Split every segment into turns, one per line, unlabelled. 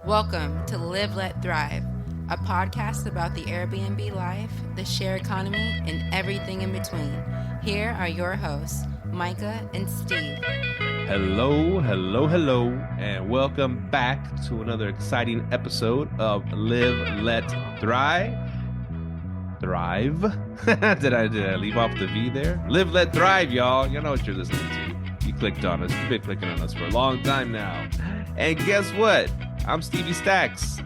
Welcome to Live, Let, Thrive, a podcast about the Airbnb life, the share economy, and everything in between. Here are your hosts, Micah and Steve.
Hello, and welcome back to another exciting episode of Live, Let, Thrive. Thrive? Did I leave off the V there? Live, Let, Thrive, y'all. You know what you're listening to. You clicked on us. You've been clicking on us for a long time now. And guess what? I'm Stevie Stacks,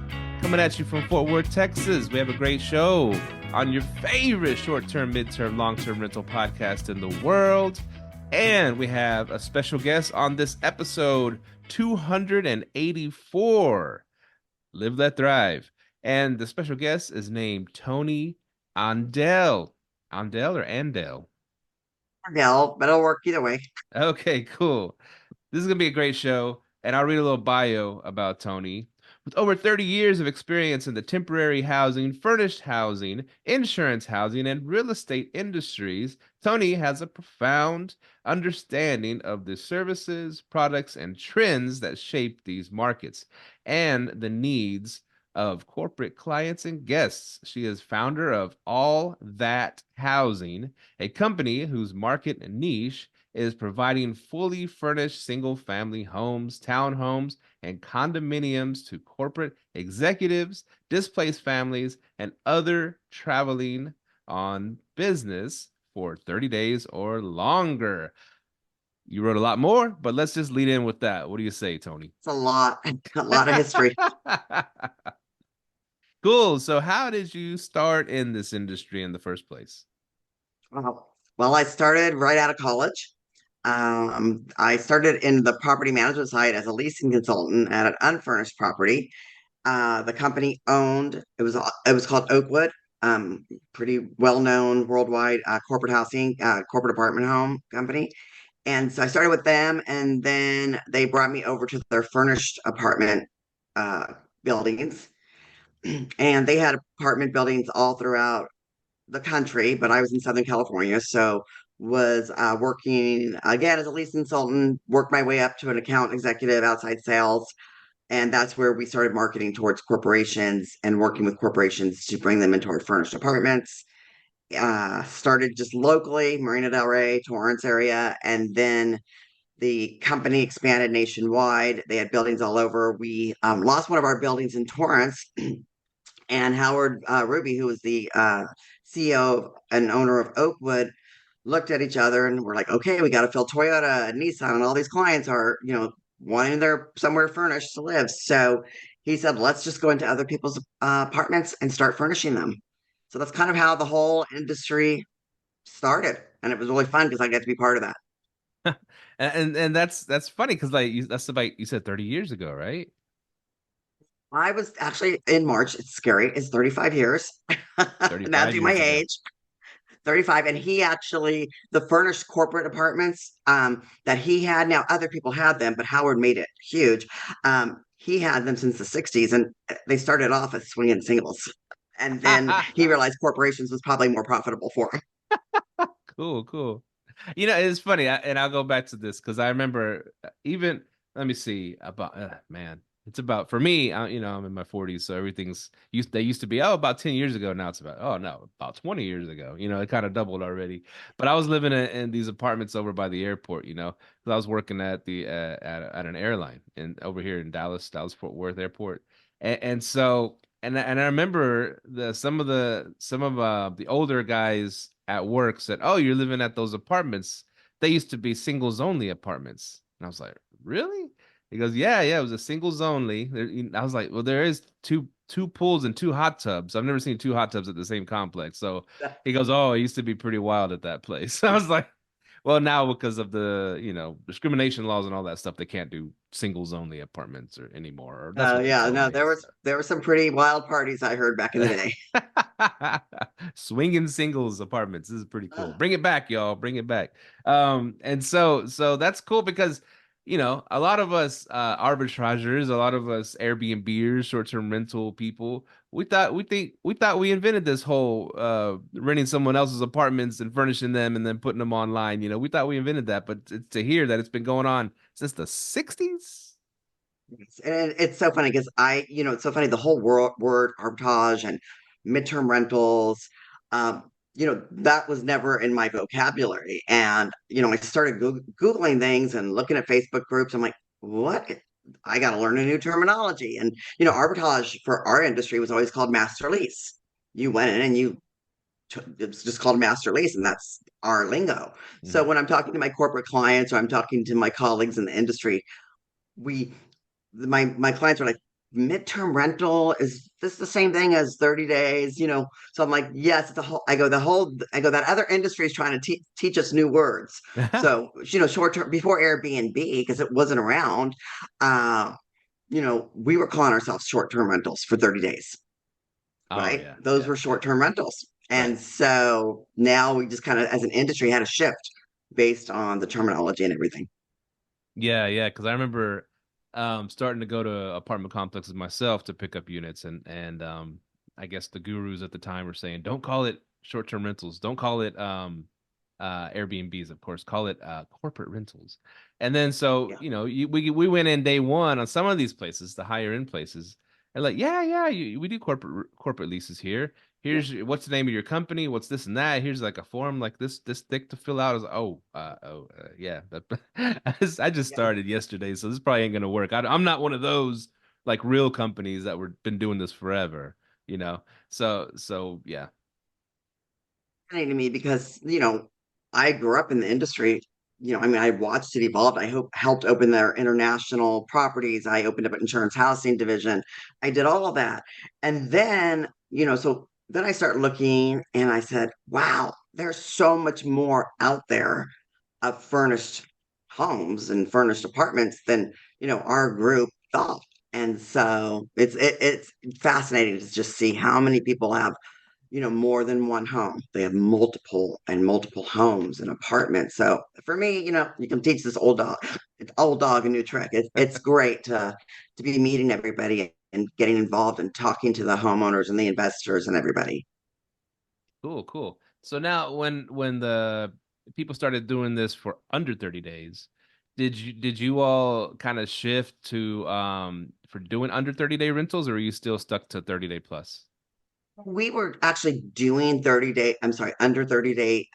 coming at you from Fort Worth, Texas. We have a great show on your favorite short-term, mid-term, long-term rental podcast in the world. And we have a special guest on this episode 284, Live, Let, Thrive. And the special guest is named Toni Andell. Andell or Andell?
Andell, but it'll work either way.
Okay, cool. This is going to be a great show. And I'll read a little bio about Toni. With over 30 years of experience in the temporary housing, furnished housing, insurance housing, and real estate industries, Toni has a profound understanding of the services, products, and trends that shape these markets and the needs of corporate clients and guests. She is founder of All That Housing, a company whose market niche is providing fully furnished single-family homes, townhomes, and condominiums to corporate executives, displaced families, and other traveling on business for 30 days or longer. You wrote a lot more, but let's just lead in with that. What do you say, Toni?
It's a lot of history.
Cool. So how did you start in this industry in the first place?
Well, I started right out of college. I started in the property management side as a leasing consultant at an unfurnished property. The company owned it was called Oakwood, pretty well known worldwide corporate housing, corporate apartment home company. And so I started with them, and then they brought me over to their furnished apartment buildings, and they had apartment buildings all throughout the country, but I was in Southern California, so was working again as a lease consultant, worked my way up to an account executive outside sales, and that's where we started marketing towards corporations and working with corporations to bring them into our furnished apartments. Started just locally, Marina Del Rey, Torrance area, and then the company expanded nationwide. They had buildings all over. We lost one of our buildings in Torrance, and Howard Ruby, who was the CEO and owner of Oakwood, looked at each other and we're like, okay, we got to fill Toyota and Nissan, and all these clients are, wanting their somewhere furnished to live. So he said, let's just go into other people's apartments and start furnishing them. So that's kind of how the whole industry started, and it was really fun because I get to be part of that.
And that's funny because that's about, you said 30 years ago, right?
I was actually in March. It's scary. It's 35 years. Now
35
do my
years ago.
age. 35, and he actually, the furnished corporate apartments that he had, now other people had them, but Howard made it huge. He had them since the 60s, and they started off as swinging singles, and then he realized corporations was probably more profitable for him.
Cool. It's funny, and I'll go back to this because I remember even, let me see, about, man, it's about, for me, I'm in my 40s, so they used to be, about 10 years ago. Now it's about, oh no, about 20 years ago. It kind of doubled already. But I was living in these apartments over by the airport, because I was working at at an airline over here in Dallas Fort Worth Airport. And so, and I remember some of the older guys at work said, "Oh, you're living at those apartments. They used to be singles only apartments." And I was like, "Really?" He goes, "Yeah, it was a singles only." I was like, "Well, there is two pools and two hot tubs. I've never seen two hot tubs at the same complex." So he goes, "Oh, it used to be pretty wild at that place." I was like, "Well, now because of the, discrimination laws and all that stuff, they can't do singles only apartments or anymore." Or that's what they
Yeah,
told
no,
me.
there were some pretty wild parties I heard back in the day.
Swinging singles apartments. This is pretty cool.
Uh,
Bring it back, y'all. Bring it back. And so that's cool because a lot of us arbitrageurs, a lot of us Airbnbers, short-term rental people, we thought we invented this whole renting someone else's apartments and furnishing them and then putting them online. We thought we invented that, but to hear that it's been going on since the 60s.
And it's so funny because it's so funny. The whole word arbitrage and midterm rentals, that was never in my vocabulary. And, I started Googling things and looking at Facebook groups. I'm like, what? I got to learn a new terminology. And, arbitrage for our industry was always called master lease. You went in and it's just called master lease, and that's our lingo. So when I'm talking to my corporate clients or I'm talking to my colleagues in the industry, we my clients are like, midterm rental, is this the same thing as 30 days? So I'm like, yes, I go, that other industry is trying to teach us new words. So, short term, before Airbnb, because it wasn't around, we were calling ourselves short term rentals for 30 days,
Oh
right?
yeah,
Those
yeah,
were short term rentals.
right.
And so now we just kind of, as an industry, had a shift based on the terminology and everything.
Yeah, yeah, because I remember starting to go to apartment complexes myself to pick up units, and I guess the gurus at the time were saying, don't call it short-term rentals, don't call it Airbnbs, of course, call it corporate rentals. And then so,
Yeah.
we went in day one on some of these places, the higher end places, and like, yeah, we do corporate leases here.
Yeah.
What's the name of your company? What's this and that? Here's like a form like this thick to fill out. Yeah. I just
Yeah.
started yesterday, so this probably ain't gonna work. I'm not one of those like real companies that were been doing this forever, you know. So yeah.
Fascinating to me because I grew up in the industry. I mean, I watched it evolve. Helped open their international properties. I opened up an insurance housing division. I did all of that, and then so then I started looking, and I said, "Wow, there's so much more out there of furnished homes and furnished apartments than our group thought." And so it's fascinating to just see how many people have more than one home. They have multiple homes and apartments. So for me, you can teach this old dog a new trick. It's great to be meeting everybody and getting involved and talking to the homeowners and the investors and everybody.
Cool, cool. So now when the people started doing this for under 30 days, did you all kind of shift to for doing under 30-day rentals, or are you still stuck to 30-day plus?
We were actually doing 30-day, I'm sorry, under 30-day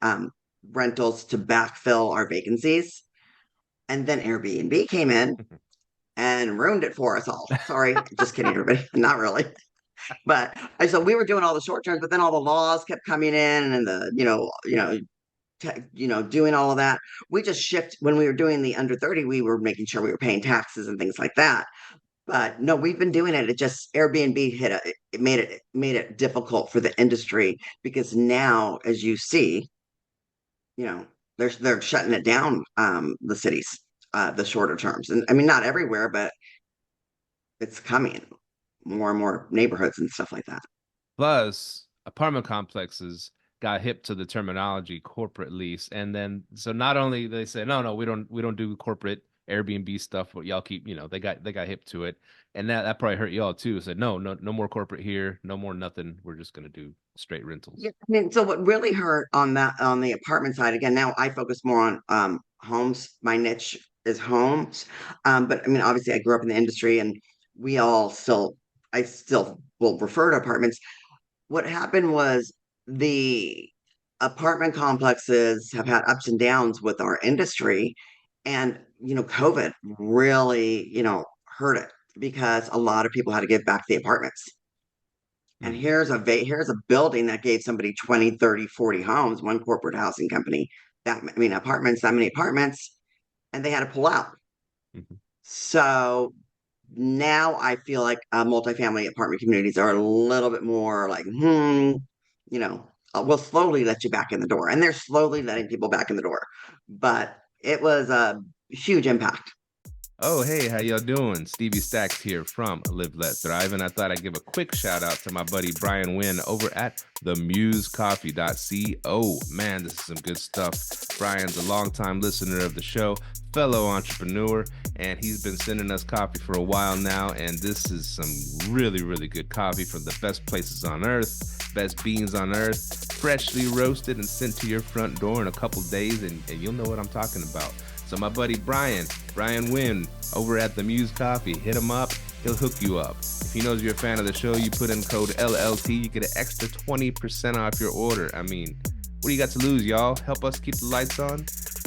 rentals to backfill our vacancies. And then Airbnb came in and ruined it for us all. Sorry, just kidding, everybody. Not really. But so we were doing all the short terms, but then all the laws kept coming in, and the doing all of that. We just shift when we were doing the under 30. We were making sure we were paying taxes and things like that. But no, we've been doing it. It just Airbnb it made it difficult for the industry because now, as you see, you know they're shutting it down. The cities, the shorter terms, and I mean not everywhere, but it's coming more and more neighborhoods and stuff like that.
Plus, apartment complexes got hip to the terminology corporate lease, and then so not only they say no, we don't do corporate Airbnb stuff, but y'all keep, they got hip to it, and that probably hurt y'all too. Said no more corporate here, no more nothing. We're just gonna do straight
Yeah,
rentals.
I mean, so what really hurt on the apartment side, again, now I focus more on homes. My niche is homes. But I mean, obviously I grew up in the industry and we all still I still will refer to apartments. What happened was the apartment complexes have had ups and downs with our industry, and COVID really, hurt it because a lot of people had to give back the apartments. And
Hmm.
here's a building that gave somebody 20, 30, 40 homes, one corporate housing company, apartments, that many apartments, and they had to pull out.
Hmm.
So now I feel like multifamily apartment communities are a little bit more like, we'll slowly let you back in the door. And they're slowly letting people back in the door. But it was a huge impact.
Oh, hey, how y'all doing? Stevie Stacks here from Live Let Thrive, and I thought I'd give a quick shout out to my buddy Brian Wynn over at themusecoffee.co. Man, this is some good stuff. Brian's a longtime listener of the show, fellow entrepreneur, and he's been sending us coffee for a while now, and this is some really, really good coffee from the best places on earth, best beans on earth, freshly roasted and sent to your front door in a couple days, and you'll know what I'm talking about. So So my buddy Brian Wynn over at the Muse Coffee, hit him up. He'll hook you up. If he knows you're a fan of the show, you put in code LLT, you get an extra 20% off your order. I mean, what do you got to lose, y'all? Help us keep the lights on,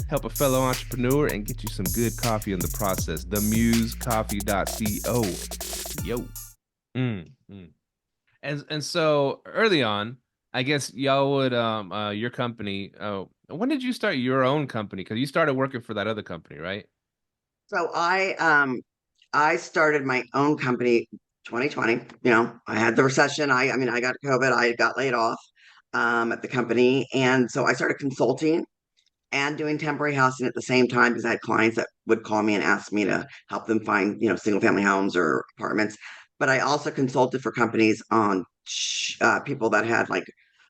help a fellow entrepreneur, and get you some good coffee in the process. themusecoffee.co. Yo. And so early on, I guess y'all would your company. When did you start your own company? Because you started working for that other company, right?
So I started my own company 2020. You know, I had the recession. I mean, I got COVID. I got laid off at the company, and so I started consulting and doing temporary housing at the same time because I had clients that would call me and ask me to help them find, you know, single family homes or apartments. But I also consulted for companies on people that had like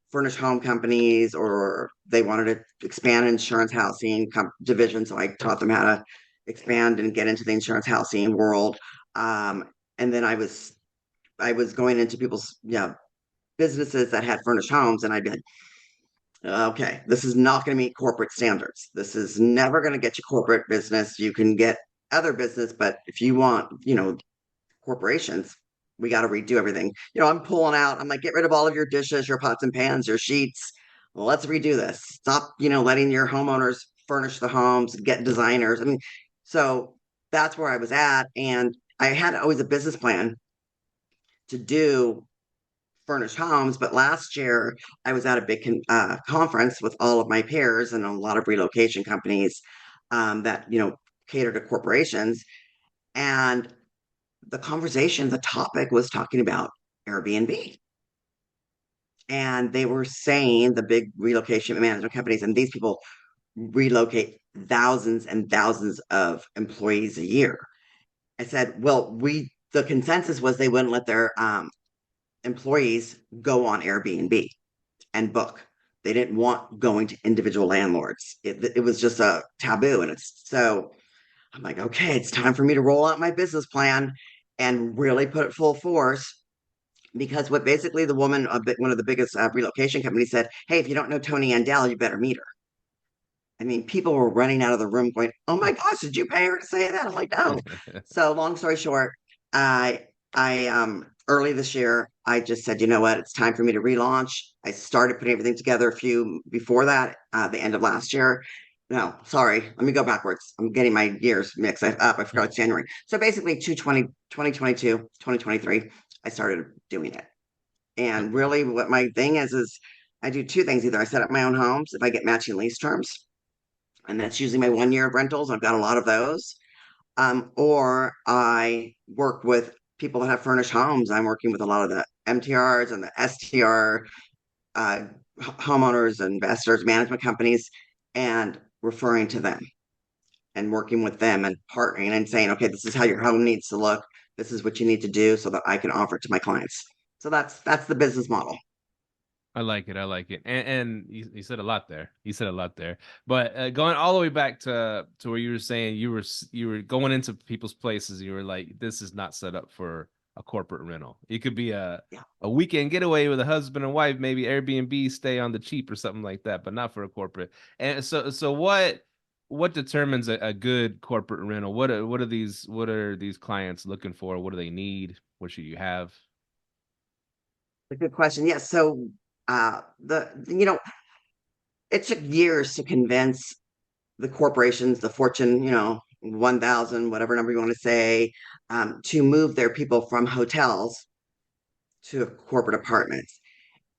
furnished home companies or they wanted to expand insurance housing division. So I taught them how to expand and get into the insurance housing world. And then I was going into people's businesses that had furnished homes, and I'd be like, okay, this is not going to meet corporate standards. This is never going to get you corporate business. You can get other business, but if you want, you know, corporations, we got to redo everything. You know, I'm pulling out, I'm like, get rid of all of your dishes, your pots and pans, your sheets. Well, let's redo this. Stop, you know, letting your homeowners furnish the homes, get designers. I mean, so that's where I was at. And I had always a business plan to do furnished homes. But last year, I was at a big conference with all of my peers and a lot of relocation companies that, you know, cater to corporations. And the topic was talking about Airbnb. And they were saying the big relocation management companies, and these people relocate thousands and thousands of employees a year. I said, well, the consensus was they wouldn't let their employees go on Airbnb and book. They didn't want going to individual landlords. It was just a taboo. And it's so I'm like, okay, it's time for me to roll out my business plan and really put it full force. Because what basically the woman, one of the biggest relocation companies said, hey, if you don't know Toni Andell, you better meet her. I mean, people were running out of the room going, oh my gosh, did you pay her to say that? I'm like, no. So long story short, I early this year, I just said, you know what, it's time for me to relaunch. I started putting everything together a few before that, the end of last year. No, sorry, let me go backwards. I'm getting my years mixed up. I forgot it's January. So basically 2022, 2023, I started doing it. And really what my thing is I do two things. Either I set up my own homes if I get matching lease terms, and that's usually my 1 year of rentals. I've got a lot of those. Or I work with people that have furnished homes. I'm working with a lot of the MTRs and the STR homeowners, investors, management companies, and referring to them and working with them and partnering and saying, okay, this is how your home needs to look. This is what you need to do so that I can offer it to my clients. So that's the business model.
I like it. I like it. And you said a lot there. You said a lot there. But going all the way back to where you were saying you were going into people's places. You were like, this is not set up for a corporate rental. It could be a weekend getaway with a husband and wife, maybe Airbnb stay on the cheap or something like that, but not for a corporate. And so what determines a good corporate rental? What are these clients looking for? What do they need? What should you have?
A good question. Yes. So the you know it took years to convince the corporations, the Fortune, 1,000, whatever number you want to say, to move their people from hotels to corporate apartments.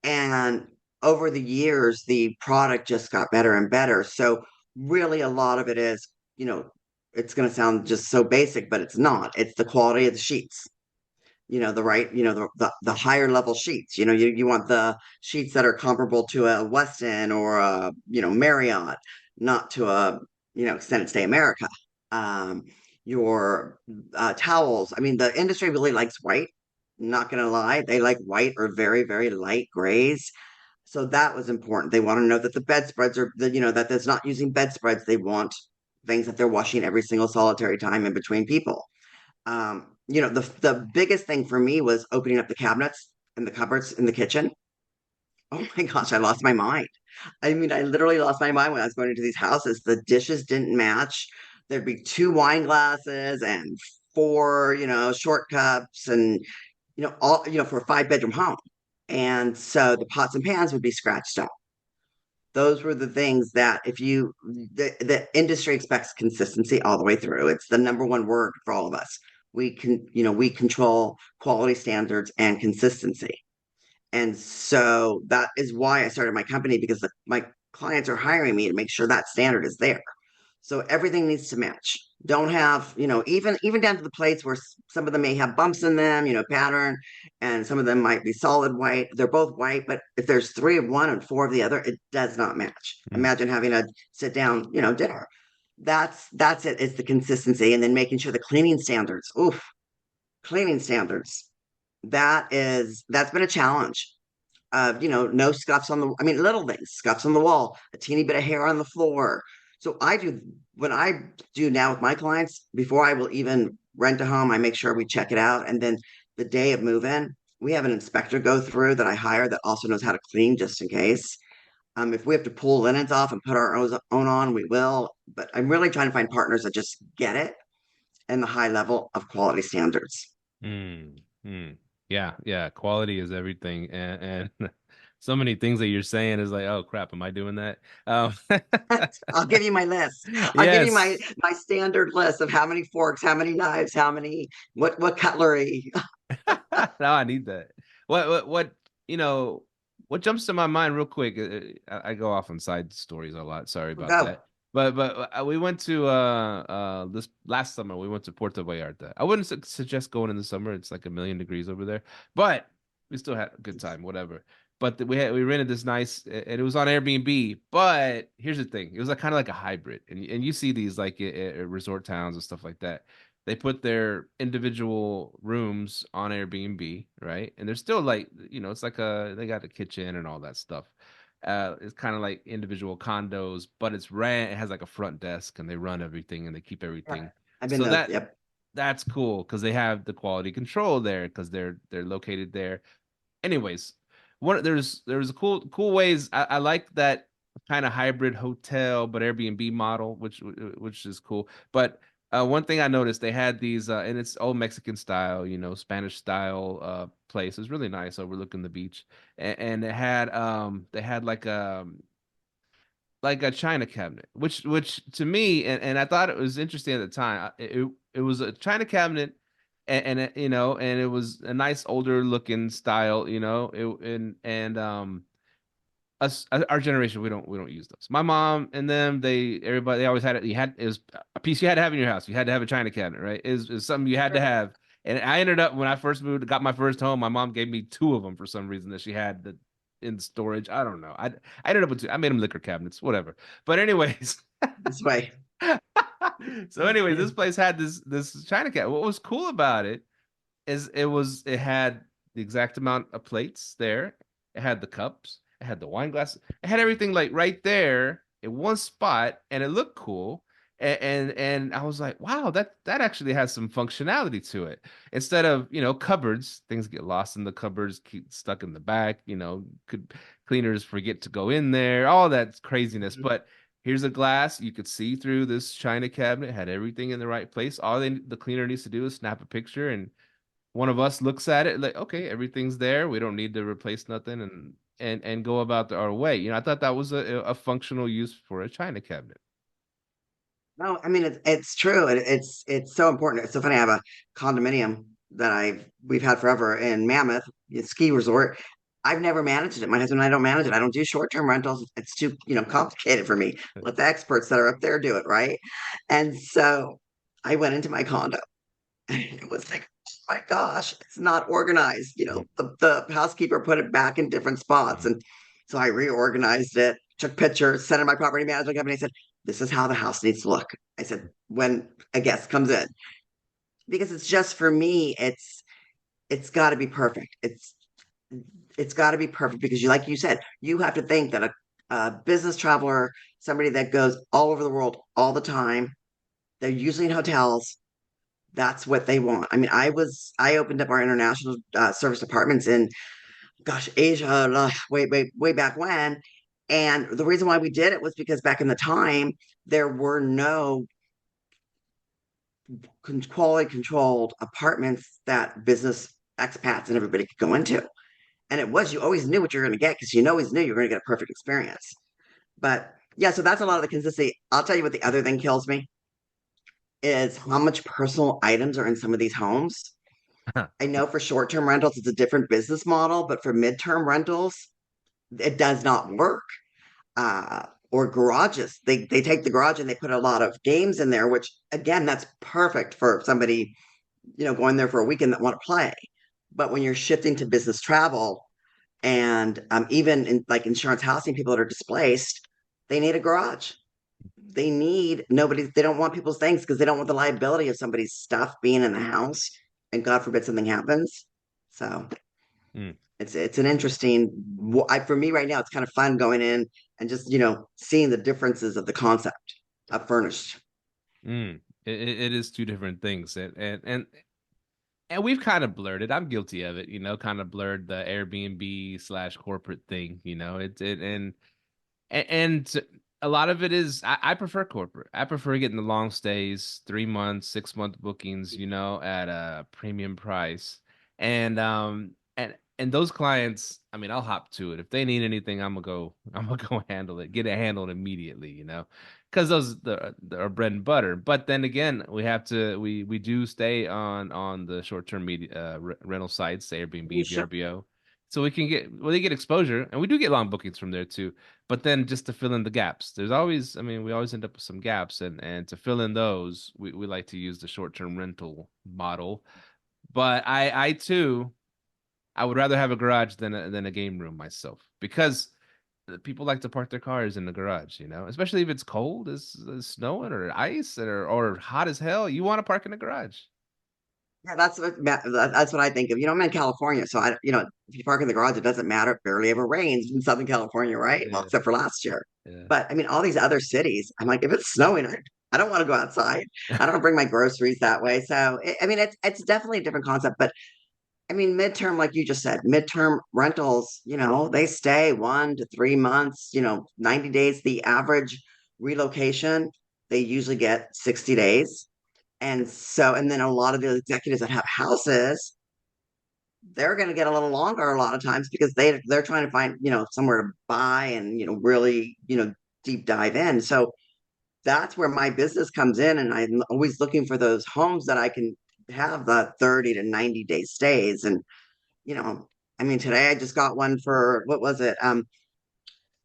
And over the years, the product just got better and better. So really, a lot of it is, it's going to sound just so basic, but it's not. It's the quality of the sheets. The right, the higher level sheets. You want the sheets that are comparable to a Westin or a, Marriott, not to a, extended stay America. Um, your towels. I mean, the industry really likes white. Not gonna lie, they like white or very, very light grays. So that was important. They want to know that the bedspreads are that it's not using bedspreads. They want things that they're washing every single solitary time in between people. The biggest thing for me was opening up the cabinets and the cupboards in the kitchen. Oh my gosh, I lost my mind. I mean, I literally lost my mind when I was going into these houses. The dishes didn't match. there'd be 2 wine glasses and 4, short cups, and all, for a 5-bedroom home. And so the pots and pans would be scratched up. Those were the things that, if the industry expects consistency all the way through. It's the number one word for all of us. We control quality standards and consistency. And so that is why I started my company, because my clients are hiring me to make sure that standard is there. So everything needs to match. Don't have, even down to the plates where some of them may have bumps in them, pattern, and some of them might be solid white. They're both white, but if there's 3 of one and 4 of the other, it does not match. Imagine having a sit down, dinner. That's it. It's the consistency, and then making sure the cleaning standards. Oof, cleaning standards. That's been a challenge. No scuffs on the, I mean, little things, scuffs on the wall, a teeny bit of hair on the floor. So when I do now with my clients, before I will even rent a home, I make sure we check it out. And then the day of move in, we have an inspector go through that I hire that also knows how to clean just in case. If we have to pull linens off and put our own on, we will. But I'm really trying to find partners that just get it and the high level of quality standards.
Mm, mm. Yeah. Quality is everything, and so many things that you're saying is like, oh crap, am I doing that?
I'll give you my list. I'll give you my
Yes.
my standard list of how many forks, how many knives, how many what cutlery.
Now I need that. What what jumps to my mind real quick? I go off on side stories a lot. Sorry about
Go.
that. But we went to this last summer. We went to Puerto Vallarta. I wouldn't suggest going in the summer. It's like 1,000,000 degrees over there. But we still had a good time. Whatever. But we rented this nice, and it was on Airbnb. But here's the thing: it was like kind of like a hybrid, and you see these like at resort towns and stuff like that. They put their individual rooms on Airbnb, right? And they're still like, it's like they got a kitchen and all that stuff. It's kind of like individual condos, but it has like a front desk, and they run everything and they keep
Right.
everything.
I've been
So
to, yep.
that's cool because they have the quality control there because they're located there. Anyways, there's a cool ways. I like that kind of hybrid hotel but Airbnb model, which is cool. But one thing I noticed, they had these, and it's old Mexican style, Spanish style place. It was really nice, overlooking the beach, and they had like a china cabinet, which to me, and I thought it was interesting at the time. It was a china cabinet, and it was a nice older looking style, us our generation, we don't use those. My mom and them, they always had it. It was a piece you had to have in your house. You had to have a china cabinet, right? Is something you had to have. And I ended up, when I first got my first home, my mom gave me 2 of them for some reason that she had in storage. I don't know. I ended up with 2. I made them liquor cabinets, whatever. But anyways,
This way.
so anyways, this place had this china cabinet. What was cool about it is it had the exact amount of plates there. It had the cups. It had the wine glasses. It had everything like right there in one spot, and it looked cool. And I was like, wow, that actually has some functionality to it. Instead of cupboards, things get lost in the cupboards, keep stuck in the back. Could cleaners forget to go in there, all that craziness. But here's a glass. You could see through this china cabinet, had everything in the right place. The cleaner needs to do is snap a picture, and one of us looks at it like, okay, everything's there. We don't need to replace nothing, and go about our way. I thought that was a functional use for a china cabinet.
No, I mean it's true. It's so important. It's so funny. I have a condominium that we've had forever in Mammoth, a ski resort. I've never managed it. My husband and I don't manage it. I don't do short-term rentals. It's too, complicated for me. Let the experts that are up there do it, right? And so I went into my condo, and it was like, oh my gosh, it's not organized. The housekeeper put it back in different spots.
Mhm.
And so I reorganized it, took pictures, sent it to my property management company. I said, this is how the house needs to look. I said, when a guest comes in, because it's just, for me, it's got to be perfect. It's got to be perfect, because like you said, you have to think that a business traveler, somebody that goes all over the world all the time, they're usually in hotels. That's what they want. I mean, I opened up our international service departments in, gosh, Asia, way back when. And the reason why we did it was because back in the time, there were no quality controlled apartments that business expats and everybody could go into. And it was, you always knew what you're going to get because you always knew you were going to get a perfect experience. But yeah, so that's a lot of the consistency. I'll tell you what the other thing kills me is how much personal items are in some of these homes. I know for short term rentals, it's a different business model, but for midterm rentals, it does not work. Or garages, they take the garage and they put a lot of games in there, which again, that's perfect for somebody, going there for a weekend that want to play. But when you're shifting to business travel and even in like insurance housing, people that are displaced, they need a garage. They don't want people's things because they don't want the liability of somebody's stuff being in the house and God forbid something happens. So
Mm.
it's an interesting, for me right now, it's kind of fun going in and just, seeing the differences of the concept of furnished.
Mm. It is two different things, and we've kind of blurred it. I'm guilty of it, kind of blurred the Airbnb slash corporate thing. And a lot of it is I prefer corporate. I prefer getting the long stays, 3 months, 6 month bookings, at a premium price. And those clients, I mean, I'll hop to it. If they need anything, I'm gonna go handle it, get it handled immediately, because those are bread and butter. But then again, we do stay on the short term media rental sites,
You
Airbnb,
should.
VRBO, so they get exposure, and we do get long bookings from there too. But then just to fill in the gaps, I mean, we always end up with some gaps, and to fill in those, we like to use the short term rental model. But I too, I would rather have a garage than a game room myself, because people like to park their cars in the garage, especially if it's cold, it's snowing or ice or hot as hell. You want to park in the garage.
Yeah, that's what I think of. I'm in California, so if you park in the garage, it doesn't matter. It barely ever rains in Southern California, right? Well,
Yeah,
except for last year.
yeah.
But I mean, all these other cities, I'm like, if it's snowing, I don't want to go outside. I don't bring my groceries that way. So I mean, it's definitely a different concept. But I mean, midterm, like you just said, midterm rentals, they stay 1 to 3 months, 90 days. The average relocation, they usually get 60 days. And then a lot of the executives that have houses, they're going to get a little longer a lot of times because they're trying to find, somewhere to buy and, really, deep dive in. So that's where my business comes in. And I'm always looking for those homes that I can have the 30 to 90-day stays. And, you know, I mean, today I just got one for what was it?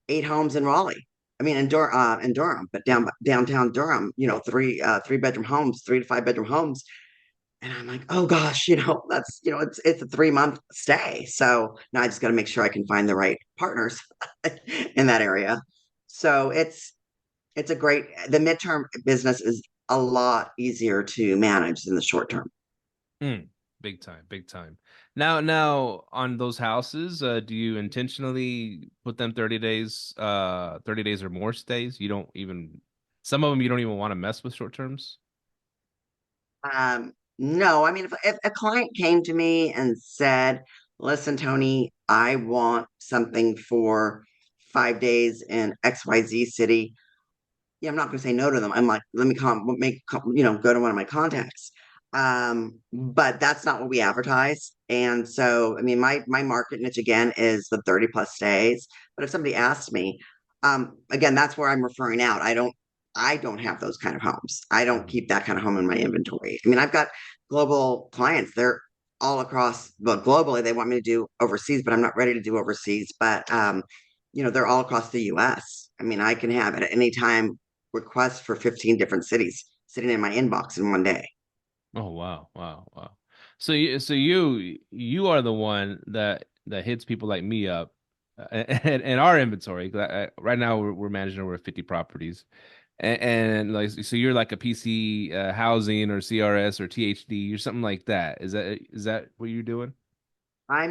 8 homes in Raleigh. I mean, in Durham, but downtown Durham, three-bedroom homes, 3 to 5 bedroom homes. And I'm like, oh gosh, that's it's a 3 month stay. So now I just got to make sure I can find the right partners in that area. So it's the midterm business is a lot easier to manage than the short term.
Mm, big time, big time. Now on those houses, do you intentionally put them 30 days, 30 days or more stays? You don't even, some of them you don't even want to mess with short terms.
No, I mean, if a client came to me and said, listen, Tony, I want something for 5 days in XYZ city. Yeah, I'm not going to say no to them. I'm like, let me go to one of my contacts. But that's not what we advertise. And so, I mean, my market niche again is the 30 plus stays. But if somebody asked me, again, that's where I'm referring out. I don't have those kind of homes. I don't
Mhm.
keep that kind of home in my inventory. I mean, I've got global clients. They're all across, well, globally, they want me to do overseas, but I'm not ready to do overseas. But they're all across the US. I mean, I can have at any time requests for 15 different cities sitting in my inbox in one day.
Oh wow, wow, wow. So you are the one that hits people like me up, and our inventory. 'Cause right now we're managing over 50 properties, and like so you're like a PC housing or CRS or THD or something like that. Is that what you're doing?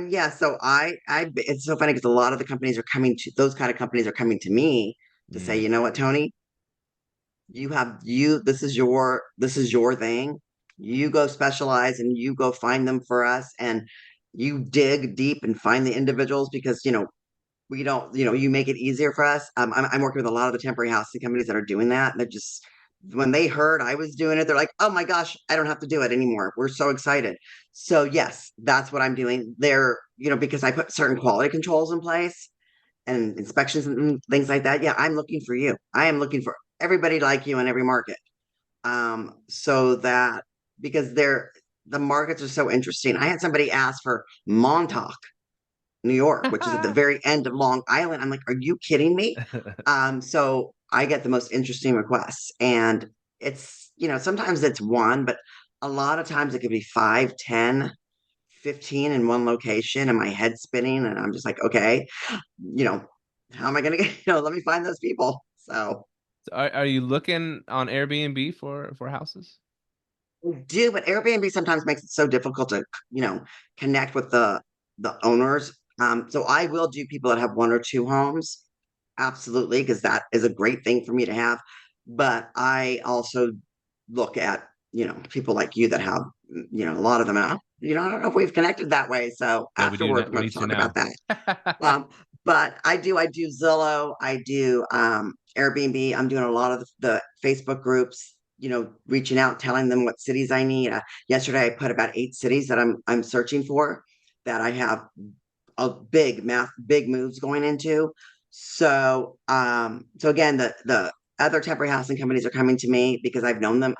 Yeah, so it's so funny because a lot of the companies are coming to those kind of companies are coming to me to say,
Mm.
you know what, Tony, this is your thing. You go specialize and you go find them for us and you dig deep and find the individuals because we don't, you make it easier for us. I'm working with a lot of the temporary housing companies that are doing that. They're just when they heard I was doing it, they're like, oh my gosh, I don't have to do it anymore. We're so excited. So yes, that's what I'm doing there, because I put certain quality controls in place and inspections and things like that. Yeah, I'm looking for you. I am looking for everybody like you in every market. So that because the markets are so interesting. I had somebody ask for Montauk, New York, which is at the very end of Long Island. I'm like, are you kidding me? So I get the most interesting requests, and it's sometimes it's one, but a lot of times it could be 5, 10, 15 in one location, and my head spinning, and I'm just like, okay, you know, how am I gonna get? Let me find those people. So
Are you looking on Airbnb for houses?
we do, but Airbnb sometimes makes it so difficult to, connect with the owners. So I will do people that have one or two homes, absolutely, because that is a great thing for me to have. But I also look at, people like you that have, a lot of them. And I don't know if we've connected that way. So
Yeah, we do.
afterwards, I'm
We
going to
need to
talk about
now.
that. But I do Zillow, I do Airbnb. I'm doing a lot of the Facebook groups, reaching out, telling them what cities I need. Yesterday, I put about 8 cities that I'm searching for that I have a big moves going into. So again, the other temporary housing companies are coming to me because I've known them.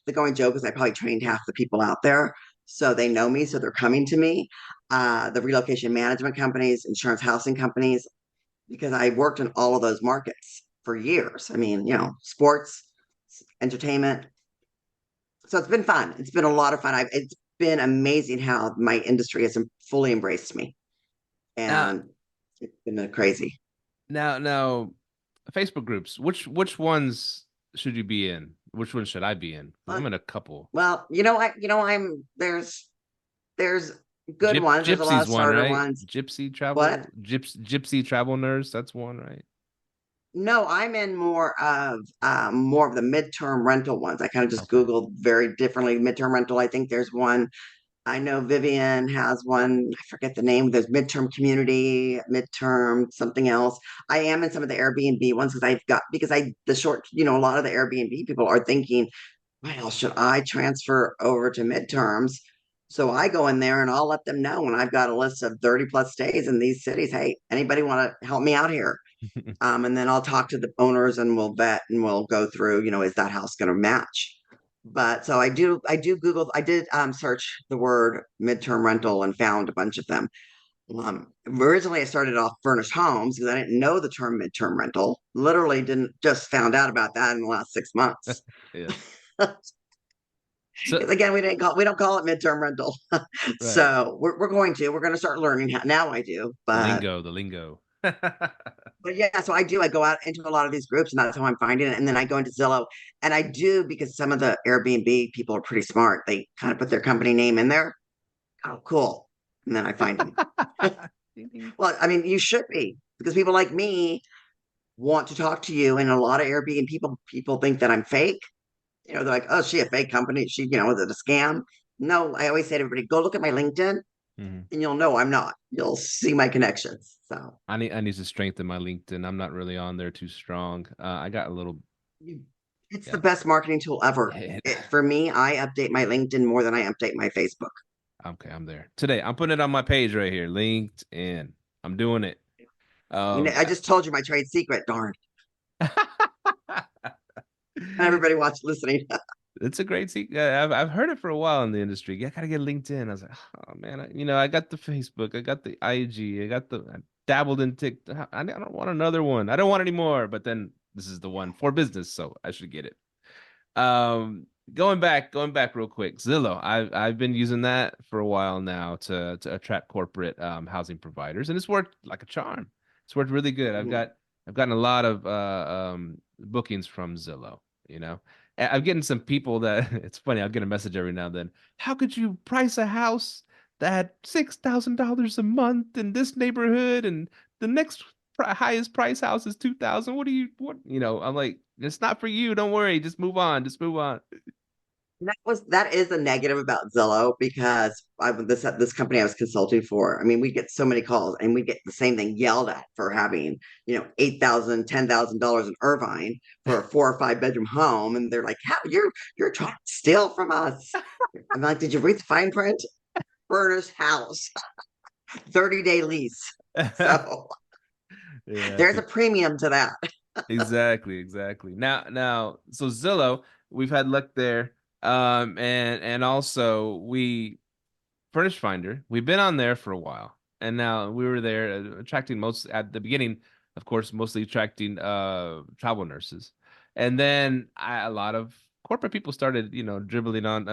The going joke is I probably trained half the people out there, so they know me, so they're coming to me. The relocation management companies, insurance housing companies, because I worked in all of those markets for years. I mean, sports, entertainment. So it's been fun. It's been a lot of fun. It's been amazing how my industry has fully embraced me,
Now,
and it's been crazy.
now, Facebook groups. Which ones should you be in? Which one should I be in? Because
Uh,
I'm in a couple.
well, I'm there's good ones. There's a lot
Gypsy's
of
one,
starter
right?
ones.
Gypsy
What?
travel, Gypsy travel nurse. That's one, right?
No, I'm in more of the midterm rental ones. I kind of just
Okay.
Googled very differently midterm rental. I think there's one. I know Vivian has one. I forget the name. There's midterm community, midterm something else. I am in some of the Airbnb ones because a lot of the Airbnb people are thinking, well, should I transfer over to midterms? So I go in there and I'll let them know when I've got a list of 30 plus days in these cities. Hey, anybody want to help me out here? And then I'll talk to the owners and we'll vet and we'll go through, is that house going to match? But so I do Google, I did search the word midterm rental and found a bunch of them. Originally, I started off furnished homes because I didn't know the term midterm rental. Literally, didn't just found out about that in the last 6 months.
Yeah. So
Because again, we don't call it midterm rental.
right.
So we're going to start learning how now I do,
The
but
lingo, the lingo.
yeah, so I go out into a lot of these groups and that's how I'm finding it. And then I go into Zillow and I do because some of the Airbnb people are pretty smart. They kind of put their company name in there. Oh, cool. And then I find them.
Ding, ding.
Well, I mean, you should be because people like me want to talk to you. And a lot of Airbnb people think that I'm fake. They're like, oh, she a fake company. Is it a scam? No, I always say to everybody, go look at my LinkedIn
Mhm.
and you'll know I'm not. You'll see my connections. So
I need to strengthen my LinkedIn. I'm not really on there too strong. I got a little
it's the
yeah.
best marketing tool ever.
It,
For me, I update my LinkedIn more than I update my Facebook.
okay, I'm there. Today, I'm putting it on my page right here. LinkedIn. I'm doing it.
I just told you my trade secret, darn. Everybody watch listening.
It's a great secret. I've heard it for a while in the industry. I gotta get LinkedIn. I was like, oh man, I got the Facebook, I got the IG, I dabbled in TikTok. I don't want another one. I don't want any more. But then this is the one for business, so I should get it. Going back real quick. Zillow. I've been using that for a while now to attract corporate housing providers, and it's worked like a charm. It's worked really good.
Mhm.
I've gotten a lot of bookings from Zillow. You know, I'm getting some people that it's funny. I'll get a message every now and then. How could you price a house that had $6,000 a month in this neighborhood, and the next highest price house is 2,000? What? I'm like, it's not for you. Don't worry. Just move on. Just move on.
That is a negative about Zillow because this company I was consulting for. I mean, we get so many calls and we get the same thing yelled at for having, $8,000, $10,000 in Irvine for a 4 or 5 bedroom home, and they're like, "How you're trying to steal from us?" I'm like, "Did you read the fine print? Furnished house, 30-day lease." So
Yeah,
there's a premium to that.
exactly. Now, so Zillow, we've had luck there. And also we Furnish Finder, we've been on there for a while, and now we were there attracting most at the beginning, of course, mostly attracting travel nurses, and then a lot of corporate people started, dribbling on,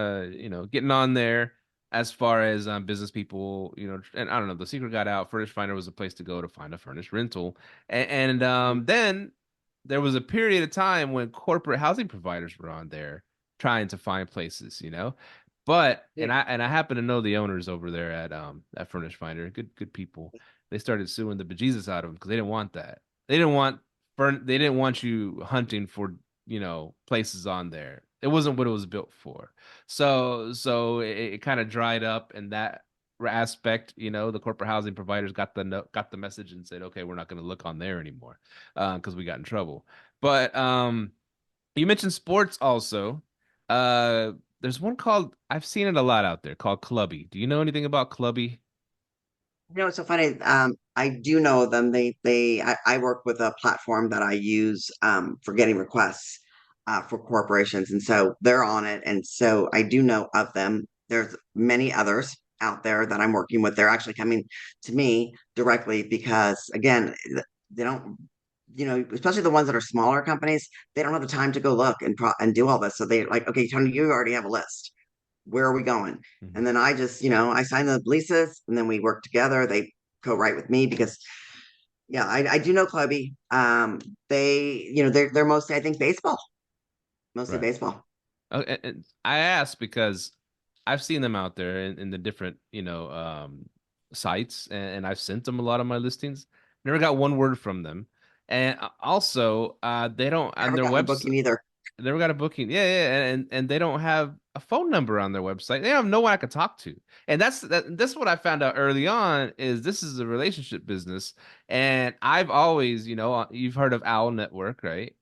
getting on there as far as business people, and I don't know, the secret got out. Furnish Finder was a place to go to find a furnished rental, and then there was a period of time when corporate housing providers were on there trying to find places. But
Yeah.
and I happen to know the owners over there at Furnish Finder, good people. They started suing the bejesus out of them because they didn't want that. They didn't want you hunting for, places on there. It wasn't what it was built for. So it kind of dried up in that aspect. The corporate housing providers got the message and said, okay, we're not going to look on there anymore because we got in trouble. But you mentioned sports also. Uh, there's one called, I've seen it a lot out there, called Clubby. Do you know anything about Clubby?
It's so funny. I do know them. I work with a platform that I use for getting requests for corporations, and so they're on it. And so I do know of them. There's many others out there that I'm working with. They're actually coming to me directly because, again, they don't, especially the ones that are smaller companies, they don't have the time to go look and do all this. So they're like, okay, Tony, you already have a list. Where are we going?
Mhm.
And then I just, I sign the leases and then we work together. They co-write with me because yeah, I do know Clubby. They're mostly, I think, mostly
Right.
baseball.
And I asked because I've seen them out there in the different, sites, and I've sent them a lot of my listings. Never got one word from them. And also, they don't
I
on
haven't
their
gotten a
website.
booking either.
Never got a booking. Yeah, and they don't have a phone number on their website. They have no one I could talk to. And that's what I found out early on is this is a relationship business. And I've always, you've heard of Owl Network, right?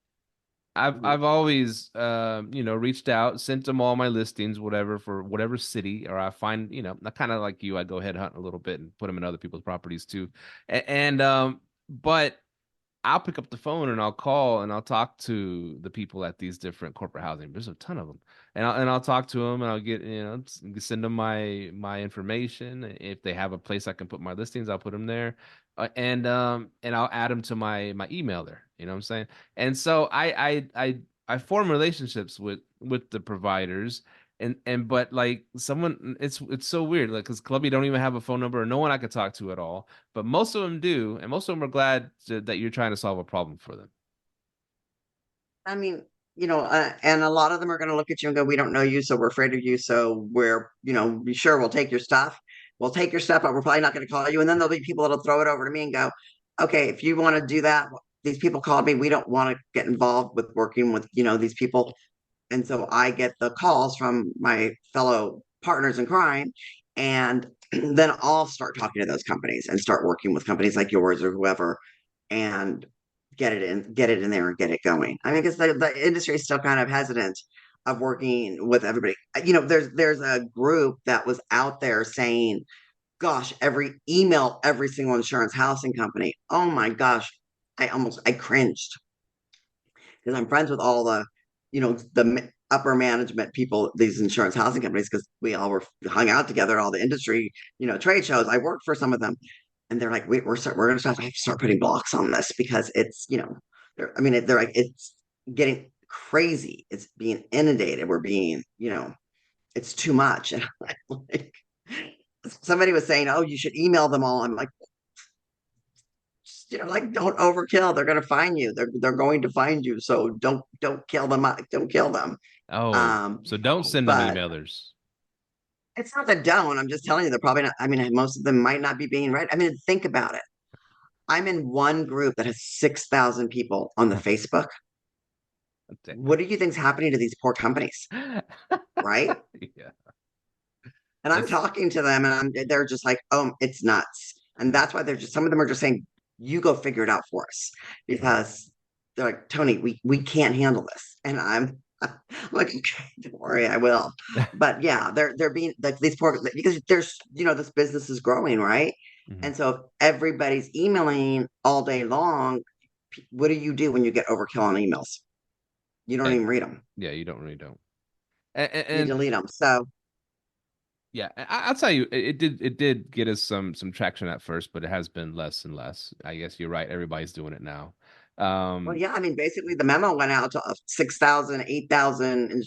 Mhm.
I've always reached out, sent them all my listings, whatever, for whatever city, or I find, I kind of like you, I go headhunt a little bit and put them in other people's properties too. But I'll pick up the phone and I'll call and I'll talk to the people at these different corporate housing. There's a ton of them, and I'll talk to them and I'll get, send them my information. If they have a place I can put my listings, I'll put them there, and I'll add them to my email there. You know what I'm saying? And so I form relationships with the providers. And but like someone, it's so weird, like because Clubby don't even have a phone number or no one I could talk to at all, but most of them do, and most of them are glad that you're trying to solve a problem for them.
I mean, and a lot of them are going to look at you and go, "We don't know you, so we're afraid of you. So be sure we'll take your stuff. We'll take your stuff, but we're probably not going to call you." And then there'll be people that'll throw it over to me and go, "Okay, if you want to do that, these people called me. We don't want to get involved with working with, these people." And so I get the calls from my fellow partners in crime, and then I'll start talking to those companies and start working with companies like yours or whoever, and get it in there and get it going. I mean, because the industry is still kind of hesitant of working with everybody. There's a group that was out there saying, "Gosh, every single insurance housing company." Oh my gosh, I cringed because I'm friends with all the upper management people, these insurance housing companies, because we all were hung out together at all the industry, trade shows. I worked for some of them, and they're like, we're going to start putting blocks on this because it's, I mean, they're like, it's getting crazy. It's being inundated. We're being, it's too much. And I'm like, somebody was saying, "Oh, you should email them all." I'm like, like, don't overkill. They're going to find you. They're going to find you. So don't kill them. Don't kill them.
Oh,
Um,
so don't send them
but
emailers.
it's not that don't. I'm just telling you, they're probably not. I mean, most of them might not be being right. I mean, think about it. I'm in one group that has 6,000 people on the Facebook. What do you think's happening to these poor companies? Right?
Yeah.
And I'm
It's
talking to them and they're just like, oh, it's nuts. And that's why some of them are just saying, you go figure it out for us. Because they're like, Tony, we can't handle this. And I'm like, okay, don't worry, I will. But yeah, they're being like these poor, because there's, this business is growing, right?
Mhm.
And so if everybody's emailing all day long, what do you do when you get overkill on emails? You don't
Yeah,
even read them.
yeah, you don't really don't. And,
You
and
delete them. So
yeah, I'll tell you, it did get us some traction at first, but it has been less and less. I guess you're right. Everybody's doing it now.
well,
Um,
yeah, I mean, basically the memo went out to 6,000, 8,000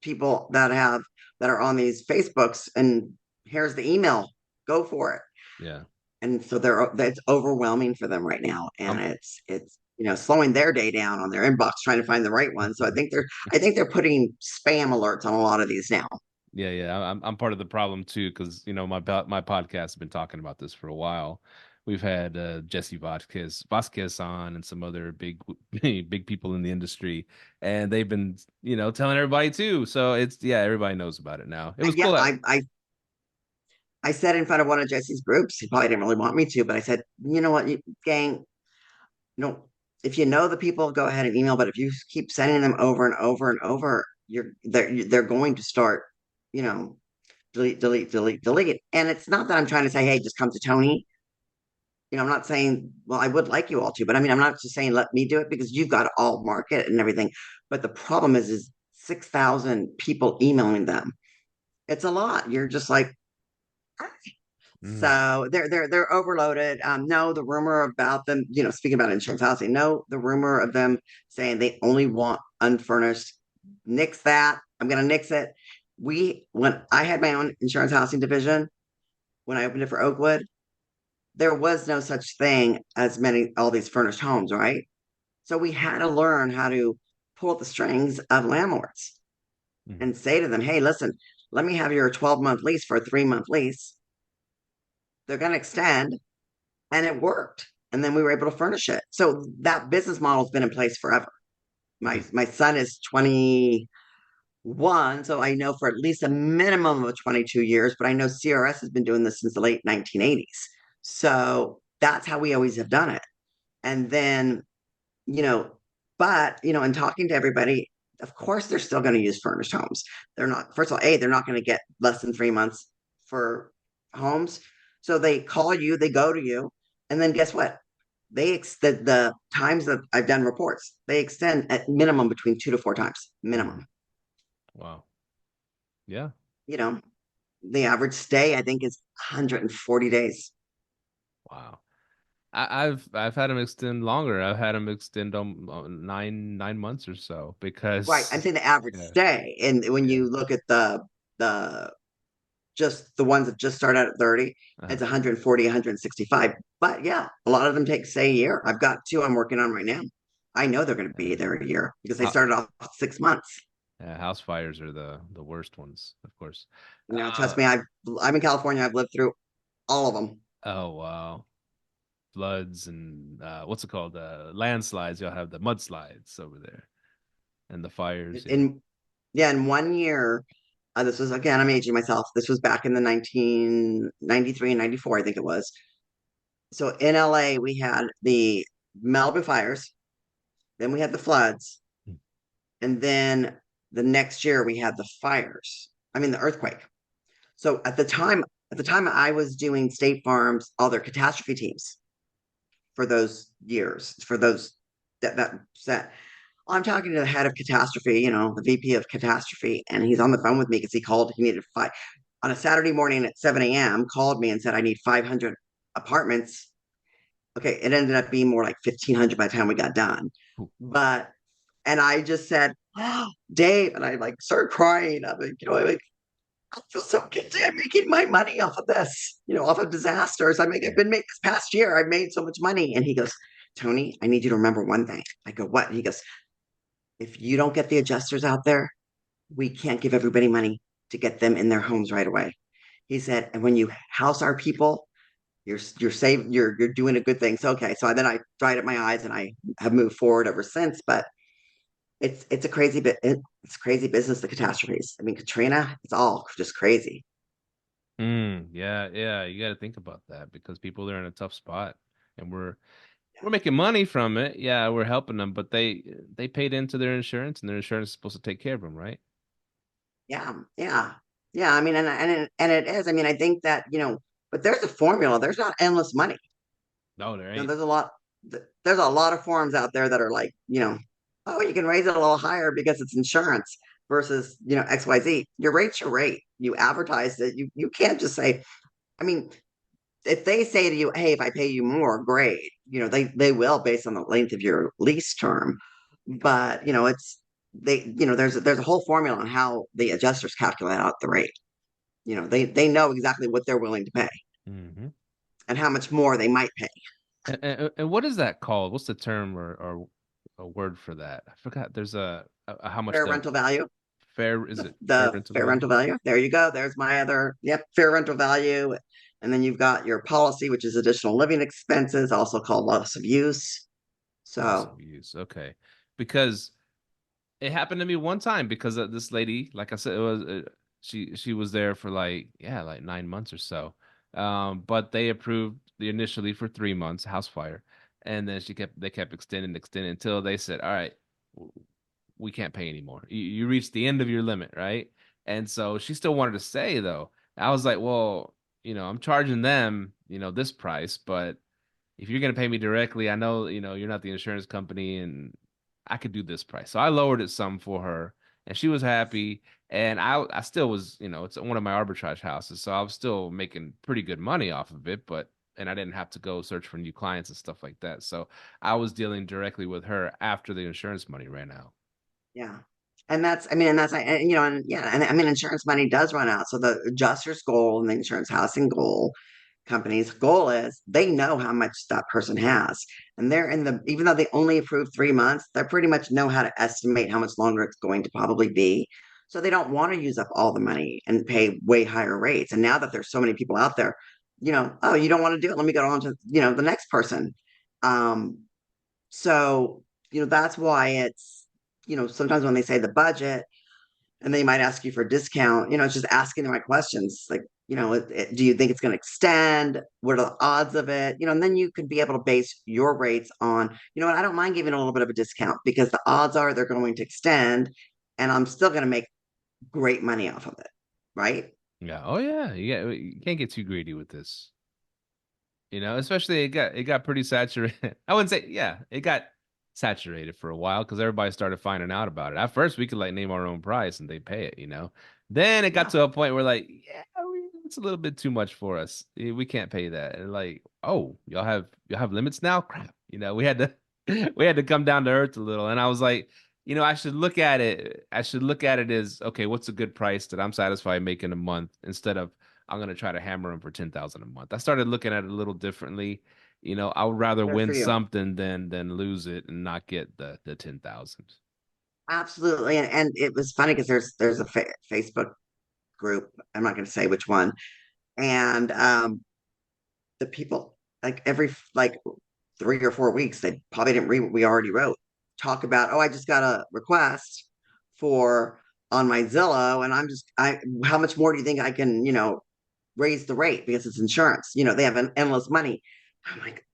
people that are on these Facebooks, and here's the email. Go for it.
yeah.
And so that's overwhelming for them right now, and
I'm
it's slowing their day down on their inbox trying to find the right one. So I think they're putting spam alerts on a lot of these now.
Yeah, yeah, I'm part of the problem too, because my podcast has been talking about this for a while. We've had Jesse Vasquez on and some other big big people in the industry, and they've been telling everybody too. So everybody knows about it now. It was
And yeah,
cool.
I said in front of one of Jesse's groups, he probably didn't really want me to, but I said, you know what, gang, no, if you know the people, go ahead and email. But if you keep sending them over and over and over, they're going to start, you know, delete, delete, delete, delete. And it's not that I'm trying to say, hey, just come to Tony. I'm not saying, well, I would like you all to, but I mean, I'm not just saying let me do it, because you've got all market and everything. But the problem is 6,000 people emailing them. It's a lot. You're just like,
Mm,
so they're overloaded. No, the rumor about them, speaking about insurance housing, no, the rumor of them saying they only want unfurnished. Nix that. I'm gonna nix it. When I had my own insurance housing division, when I opened it for Oakwood, there was no such thing as all these furnished homes, right? So we had to learn how to pull the strings of landlords
mm,
and say to them, hey, listen, let me have your 12-month lease for a 3-month lease. They're going to extend. And it worked. And then we were able to furnish it. So that business model has been in place forever. My
mm.
my son is 21, so I know for at least a minimum of 22 years, but I know CRS has been doing this since the late 1980s. So that's how we always have done it. And then, you know, but, in talking to everybody, of course they're still going to use furnished homes. They're not, first of all, they're not going to get less than 3 months for homes. So they call you, they go to you, and then guess what? They extend the times that I've done reports, they extend at minimum between 2 to 4 times
Mhm.
minimum.
Wow. Yeah.
You know, the average stay I think is 140 days.
Wow. I've had them extend longer. I've had them extend 9 months or so
Right. I'm
because
saying the average
yeah,
stay. And when
yeah.
you look at the just the ones that just start out at 30,
Uh-huh.
it's 140, 165. But yeah, a lot of them take, say, a year. I've got two I'm working on right now. I know they're going to
Yeah.
be there a year because they
How,
started off 6 months.
yeah, house fires are the worst ones, of course.
Trust
Uh,
me, I'm in California. I've lived through all of them.
oh wow. Floods and what's it called? Landslides. You'll have the mudslides over there and the fires. Yeah.
In Yeah, in one year, this was again, I'm aging myself. This was back in the 1993 and 94, I think it was. So in LA, we had the Malibu fires, then we had the floods, and then the next year we had the fires. I mean, the earthquake. So at the time I was doing State Farm's all their catastrophe teams for those years, for those that set. I'm talking to the head of catastrophe, the VP of catastrophe, and he's on the phone with me because he called. He needed five on a Saturday morning at 7 a.m. Called me and said, I need 500 apartments. Okay, it ended up being more like 1,500 by the time we got done.
Ooh.
But, and I just said, oh, Dave, and I like started crying. I'm like, I feel so guilty. I'm making my money off of this, off of disasters. I've
Yeah.
been making this past year. I've made so much money. And he goes, Tony, I need you to remember one thing. I go, what? And he goes, if you don't get the adjusters out there, we can't give everybody money to get them in their homes right away. He said, and when you house our people, you're doing a good thing. So okay, so then I dried up my eyes and I have moved forward ever since. But it's a crazy bit. It's crazy business. The catastrophes. I mean, Katrina. It's all just crazy.
Yeah, you got to think about that because people are in a tough spot, and we're making money from it. Yeah, we're helping them, but they paid into their insurance, and their insurance is supposed to take care of them, right?
Yeah, yeah, yeah. I mean, and it is. I mean, I think that but there's a formula. There's not endless money.
No, there
You know,
ain't.
there's a lot of forums out there that are like, oh, you can raise it a little higher because it's insurance versus, XYZ. Your rate's your rate. You advertise it. You can't just say, I mean, if they say to you, hey, if I pay you more, great. They will based on the length of your lease term. But, there's a whole formula on how the adjusters calculate out the rate. They know exactly what they're willing to pay
Hmm.
and how much more they might pay.
And what is that called? What's the term or a word for that? I forgot. There's a how much
Fair
the
rental value.
fair is it fair
The
rental
fair
value?
rental value. There you go. There's my other, yep, fair rental value. And then you've got your policy, which is additional living expenses, also called loss of use.
Loss
So,
of use. Okay. Because it happened to me one time because of this lady, like I said, it was she was there for like 9 months or so. But they approved the initially for 3 months, house fire. And then they kept extending until they said, all right, we can't pay anymore. You reached the end of your limit, right? And so she still wanted to stay though. I was like, well, I'm charging them, this price, but if you're gonna pay me directly, I know, you're not the insurance company and I could do this price. So I lowered it some for her and she was happy. And I still was, it's one of my arbitrage houses. So I was still making pretty good money off of it, and I didn't have to go search for new clients and stuff like that. So I was dealing directly with her after the insurance money ran out.
yeah. And that's, I mean, and that's, and, and yeah, and I mean, insurance money does run out. So the adjuster's goal and the insurance housing goal company's goal is they know how much that person has. And they're even though they only approved 3 months, they pretty much know how to estimate how much longer it's going to probably be. So they don't want to use up all the money and pay way higher rates. And now that there's so many people out there, oh, you don't want to do it. Let me go on to, the next person. Um, so, that's why it's, sometimes when they say the budget, and they might ask you for a discount. It's just asking the right questions. Like, do you think it's going to extend? What are the odds of it? And then you could be able to base your rates on, what I don't mind giving a little bit of a discount because the odds are they're going to extend and I'm still going to make great money off of it. Right.
Yeah. Oh yeah. You can't get too greedy with this. Especially it got pretty saturated. I wouldn't say, yeah, it got saturated for a while because everybody started finding out about it. At first, we could like name our own price and they pay it. Then it got
Yeah.
to a point where like, yeah, it's a little bit too much for us. We can't pay that. And like, oh, y'all have limits now? Crap. We had to we had to come down to earth a little. And I was like, I should look at it. I should look at it as, okay, what's a good price that I'm satisfied making a month instead of I'm gonna try to hammer them for 10,000 a month. I started looking at it a little differently. I would rather
Good for
win
you.
something than lose it and not get the 10,000.
Absolutely. And it was funny because there's a Facebook group. I'm not going to say which one. And the people like every like 3 or 4 weeks, they probably didn't read what we already wrote. Talk about, oh, I just got a request for on my Zillow, and how much more do you think I can, raise the rate because it's insurance? They have an endless money. I'm like,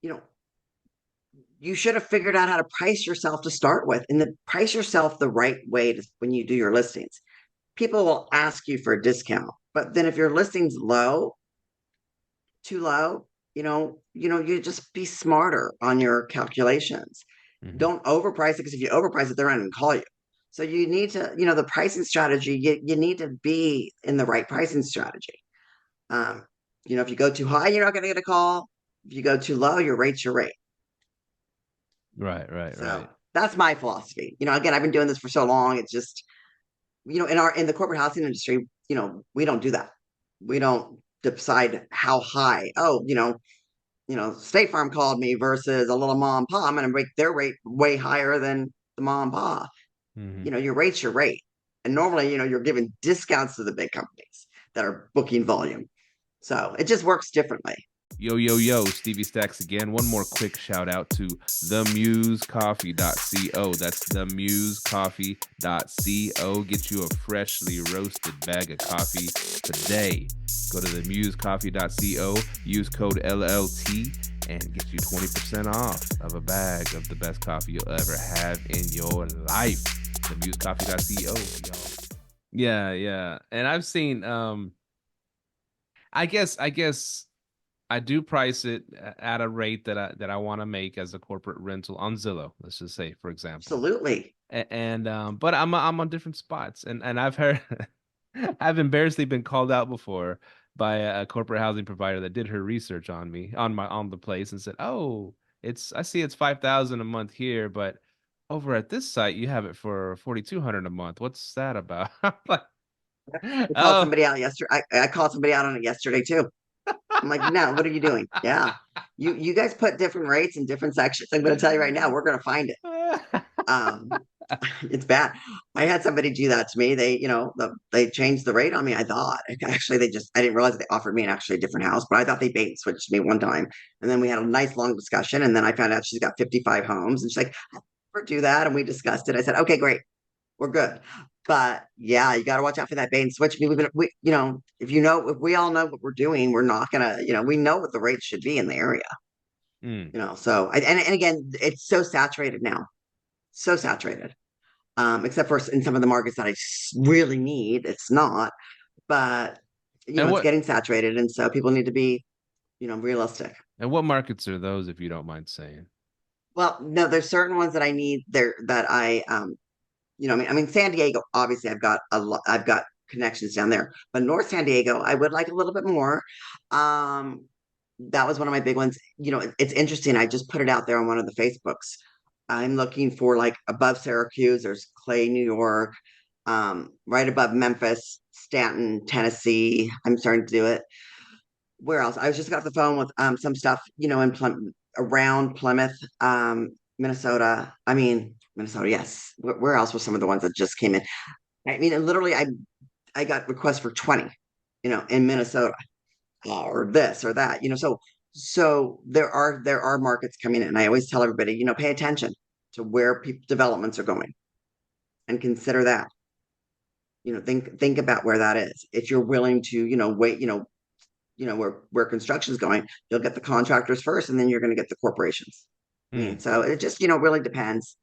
you know, you should have figured out how to price yourself to start with, and then price yourself the right way when you do your listings. People will ask you for a discount, but then if your listing's too low, you just be smarter on your calculations.
Hmm.
Don't overprice it because if you overprice it, they're not going to call you. So you need to, the pricing strategy, you need to be in the right pricing strategy. Um, if you go too high, you're not going to get a call. If you go too low, your rate's your rate.
Right, right,
So
right.
that's my philosophy. Again, I've been doing this for so long. It's just, in the corporate housing industry, we don't do that. We don't decide how high. Oh, State Farm called me versus a little mom and pop. I'm going to make their rate way higher than the mom and pop.
Hmm.
Your rate's your rate. And normally, you're giving discounts to the big companies that are booking volume. So it just works differently.
Yo, Stevie Stacks again. One more quick shout out to themusecoffee.co. That's themusecoffee.co. Get you a freshly roasted bag of coffee today. Go to themusecoffee.co, use code LLT, and get you 20% off of a bag of the best coffee you'll ever have in your life. Themusecoffee.co, y'all. Yeah. And I've seen I guess I do price it at a rate that I want to make as a corporate rental on Zillow, let's just say, for example.
Absolutely.
And but I'm on different spots, and I've heard I've embarrassingly been called out before by a corporate housing provider that did her research on me on the place and said, "Oh, I see it's 5,000 a month here, but over at this site you have it for 4,200 a month. What's that about?" I'm like,
I called
oh.
somebody out yesterday. I called somebody out on it yesterday too. I'm like, no, what are you doing? Yeah. You guys put different rates in different sections. I'm gonna tell you right now, we're gonna find it. Um, it's bad. I had somebody do that to me. They changed the rate on me. I thought actually I didn't realize they offered me a different house, but I thought they bait and switched me one time. And then we had a nice long discussion. And then I found out she's got 55 homes. And she's like, I'll never do that. And we discussed it. I said, okay, great. We're good. But yeah, you got to watch out for that bait and switch. If we all know what we're doing, we're not gonna, we know what the rates should be in the area. So and again, it's so saturated now, so saturated. Except for in some of the markets that I really need, it's not. But it's getting saturated, and so people need to be, realistic.
And what markets are those, if you don't mind saying?
Well, no, there's certain ones that I need there that San Diego, obviously I've got connections down there, but North San Diego, I would like a little bit more. That was one of my big ones. It's interesting. I just put it out there on one of the Facebooks. I'm looking for like above Syracuse, there's Clay, New York, right above Memphis, Stanton, Tennessee. I'm starting to do it. Where else? I was just got off the phone with some stuff, around Plymouth, Minnesota. Minnesota, yes. Where else were some of the ones that just came in? I mean, literally, I got requests for 20, in Minnesota, or this or that, so there are markets coming in. And I always tell everybody, pay attention to where developments are going, and consider that. Think about where that is. If you're willing to, wait, where construction is going, you'll get the contractors first, and then you're going to get the corporations. So it just, really depends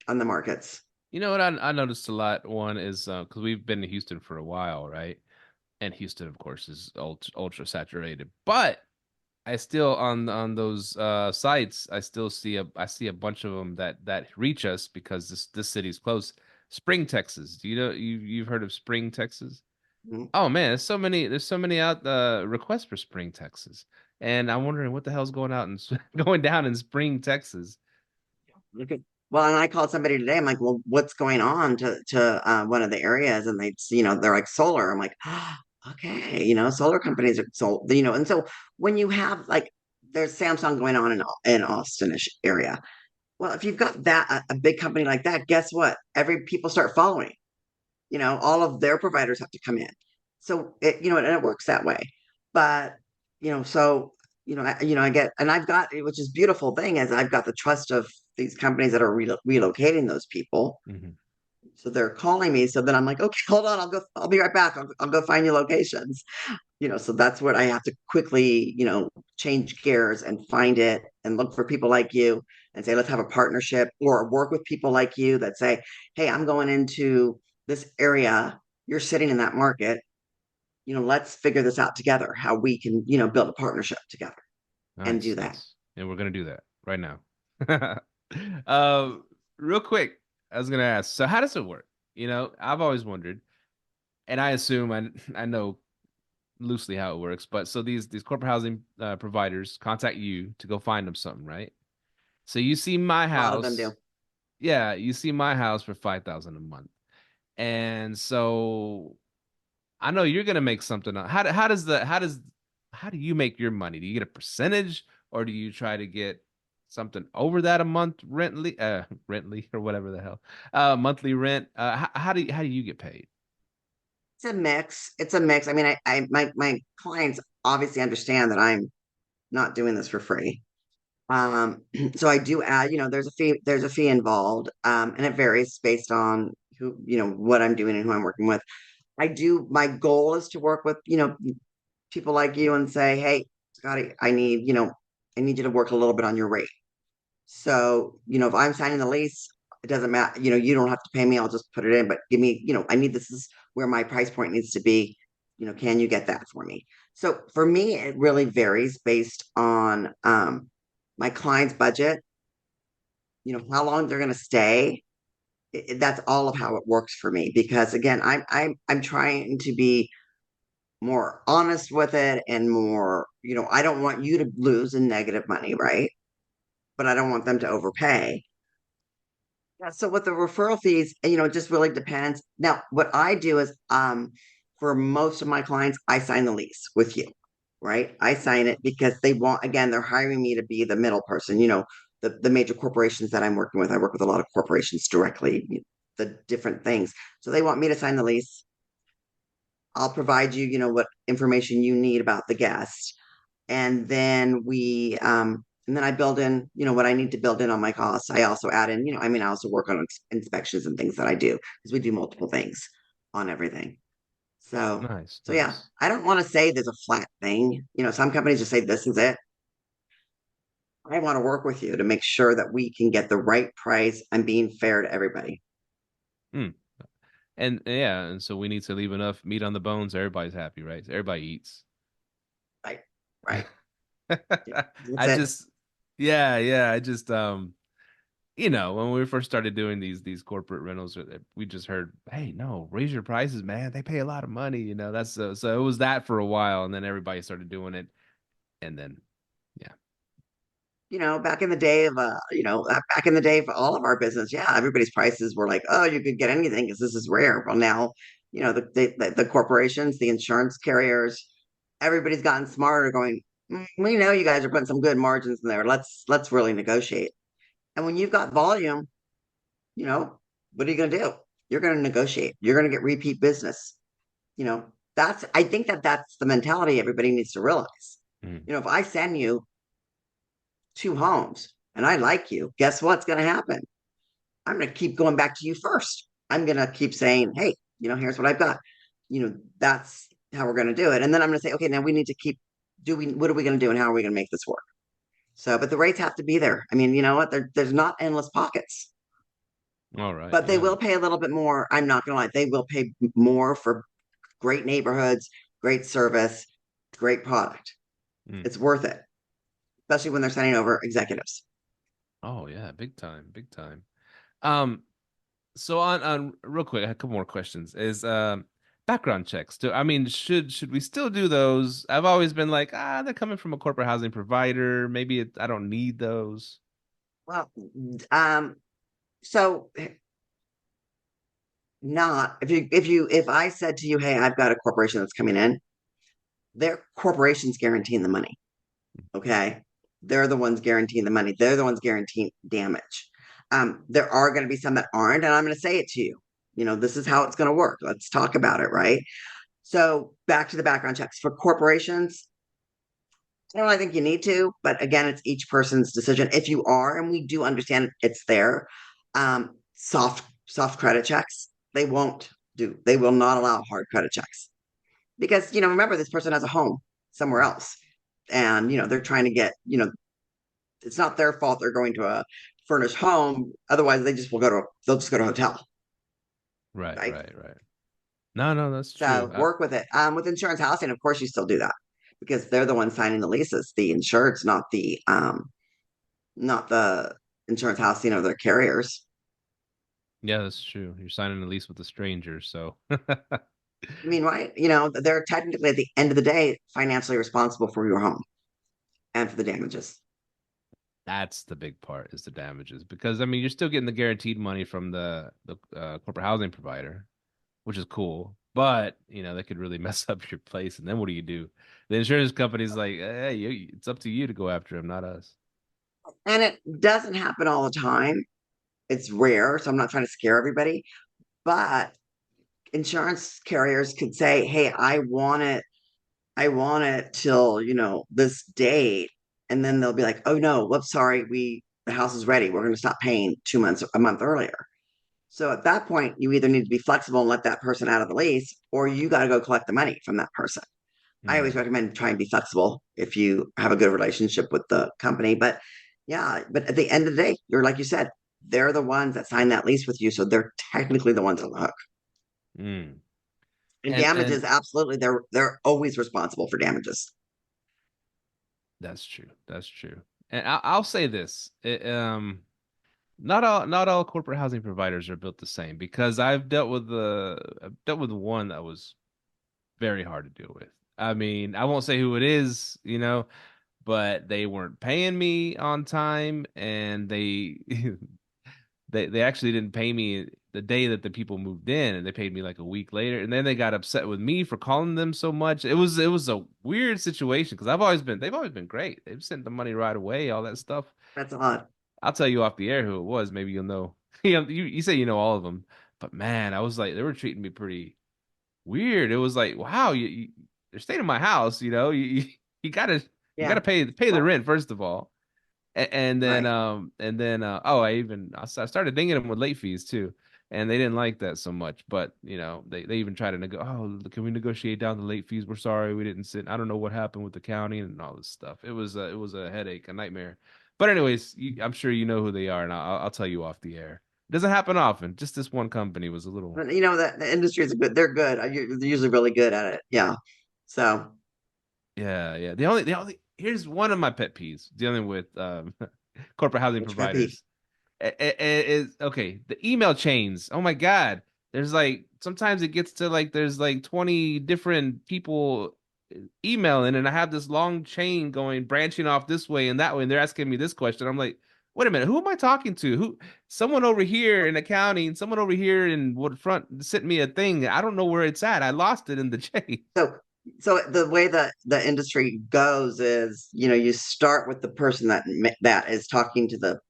on the markets.
You know what I noticed a lot? One is because we've been in Houston for a while, right? And Houston, of course, is ultra saturated. But I still on those sites, I see a bunch of them that reach us because this city's close. Spring, Texas. Do you know you've heard of Spring, Texas?
Mm-hmm.
Oh man, there's so many out requests for Spring, Texas, and I'm wondering what the hell's going out and going down in Spring, Texas.
Okay. Well, and I called somebody today. I'm like, well, what's going on to one of the areas? And they're like solar. I'm like, okay, solar companies are sold, and so when you have like, there's Samsung going on in Austinish area. Well, if you've got a big company like that, guess what? People start following. All of their providers have to come in. So and it works that way. But so I get, and I've got, which is beautiful thing is I've got the trust of these companies that are relocating those people.
Mm-hmm.
So they're calling me. So then I'm like, okay, hold on, I'll be right back. I'll go find you locations. So that's what I have to quickly, change gears and find it and look for people like you and say, let's have a partnership, or work with people like you that say, hey, I'm going into this area. You're sitting in that market. Let's figure this out together, how we can, build a partnership together. Nice, and do that.
And we're going to do that right now. Real quick, I was going to ask, so how does it work? I've always wondered, and I assume I know loosely how it works, but so these corporate housing providers contact you to go find them something, right? So you see my house. A lot of them do. Yeah, you see my house for 5,000 a month. And so I know you're gonna make something. How do you make your money? Do you get a percentage, or do you try to get something over that a month rently or whatever the hell, monthly rent? How do you get paid?
It's a mix. I mean, my clients obviously understand that I'm not doing this for free. So I do add, there's a fee involved, and it varies based on who, what I'm doing and who I'm working with. My goal is to work with, people like you and say, hey, Scotty, I need you to work a little bit on your rate. So, if I'm signing the lease, it doesn't matter, you don't have to pay me, I'll just put it in, but give me, this is where my price point needs to be. Can you get that for me? So for me, it really varies based on my client's budget, how long they're going to stay. That's all of how it works for me because again, I'm trying to be more honest with it and more, I don't want you to lose in negative money, right? But I don't want them to overpay. Yeah, so with the referral fees, it just really depends. Now, what I do is for most of my clients, I sign the lease with you, right? I sign it because again, they're hiring me to be the middle person, the major corporations that I'm working with. I work with a lot of corporations directly, the different things. So they want me to sign the lease. I'll provide you, what information you need about the guest. And then I build in, what I need to build in on my costs. I also add in, I also work on inspections and things that I do because we do multiple things on everything. So,
Nice,
so yeah,
nice.
I don't want to say there's a flat thing. Some companies just say this is it. I want to work with you to make sure that we can get the right price and being fair to everybody.
Mm. And yeah, and so we need to leave enough meat on the bones. Everybody's happy, right? Everybody eats.
Right. Right. Yeah, that's
I
it.
just, yeah, yeah. I just, when we first started doing these corporate rentals, we just heard, hey, no, raise your prices, man. They pay a lot of money. That's so it was that for a while, and then everybody started doing it, and then, yeah,
Back in the day back in the day for all of our business, yeah, everybody's prices were like, oh, you could get anything because this is rare. Well, now, the corporations, the insurance carriers, everybody's gotten smarter going, we know you guys are putting some good margins in there. Let's really negotiate. And when you've got volume, you know, what are you going to do? You're going to negotiate. You're going to get repeat business. I think that's the mentality everybody needs to realize.
mm,
If I send you 2 homes and I like you, guess what's going to happen? I'm going to keep going back to you first. I'm going to keep saying, hey, here's what I've got. That's how we're going to do it. And then I'm going to say, okay, now we need to keep doing, what are we going to do and how are we going to make this work? So, but the rates have to be there. I mean, you know what? There's not endless pockets,
all right,
but they
yeah,
will pay a little bit more. I'm not going to lie. They will pay more for great neighborhoods, great service, great product.
mm.
It's worth it, especially when they're sending over executives.
Oh yeah, big time, big time. Um, so on real quick, I have a couple more questions. Is background checks. I mean, should we still do those? I've always been like, they're coming from a corporate housing provider. Maybe I don't need those.
Well, so not if I said to you, hey, I've got a corporation that's coming in, their corporation's guaranteeing the money. Okay. They're the ones guaranteeing the money. They're the ones guaranteeing damage. There are going to be some that aren't, and I'm going to say it to you. This is how it's going to work. Let's talk about it, right? So back to the background checks for corporations. I think you need to, but again, it's each person's decision. If you are, and we do understand it's there, soft credit checks, they will not allow hard credit checks because, remember this person has a home somewhere else and, they're trying to get, it's not their fault they're going to a furnished home. Otherwise they'll just go to a hotel,
Right,
right?
right, right. No, no, that's true.
So work with it. With insurance housing, of course, you still do that because they're the ones signing the leases, the insureds, not the insurance housing or their carriers.
Yeah, that's true. You're signing a lease with a stranger, so
I mean, right? They're technically at the end of the day financially responsible for your home and for the damages.
that's the big part is the damages because I mean you're still getting the guaranteed money from the corporate housing provider, which is cool. But they could really mess up your place, and then what do you do? The insurance company's like, hey, it's up to you to go after him, not us.
And it doesn't happen all the time. It's rare, so I'm not trying to scare everybody, but insurance carriers could say, "Hey, I want it till, this date." and then they'll be like, oh no, whoops, sorry, the house is ready. We're going to stop paying 2 months, a month earlier. So at that point, you either need to be flexible and let that person out of the lease, or you got to go collect the money from that person. I always
Mm.
recommend try and be flexible if you have a good relationship with the company. But yeah, but at the end of the day, you're like you said, they're the ones that signed that lease with you. So they're technically the ones on the hook.
Mm.
And
And
damages, absolutely, they're always responsible for damages.
that's true. That's true. And I'll say this. Not all corporate housing providers are built the same because I've dealt with one that was very hard to deal with. I mean, I won't say who it is, but they weren't paying me on time and they they actually didn't pay me the day that the people moved in, and they paid me like a week later, and then they got upset with me for calling them so much. It was a weird situation because they've always been great. They've sent the money right away, all that stuff.
That's odd.
I'll tell you off the air who it was. Maybe you'll know. You say you know all of them, but man, I was like they were treating me pretty weird. It was like, wow, they're staying in my house. You gotta
Yeah.
pay the
Well,
rent first of all.
right.
And then oh, I started dinging them with late fees too, and they didn't like that so much. But they even tried to can we negotiate down the late fees? We're sorry we didn't sit. I don't know what happened with the county and all this stuff. It was a headache, a nightmare. But anyways, I'm sure you know who they are, and I'll tell you off the air. It doesn't happen often. Just this one company was a little.
But that the industry is good. They're good. They're usually really good at it. Yeah. So
Yeah, yeah. The only here's one of my pet peeves dealing with corporate housing
what's your pet peeve?
providers. Is okay. The email chains. Oh my God. There's like sometimes it gets to like there's like 20 different people emailing, and I have this long chain going branching off this way and that way, and they're asking me this question. I'm like, wait a minute, who am I talking to? Someone over here in accounting, someone over here in what front sent me a thing. I don't know where it's at. I lost it in the chain.
So, so the way that the industry goes is, you start with the person that is talking to the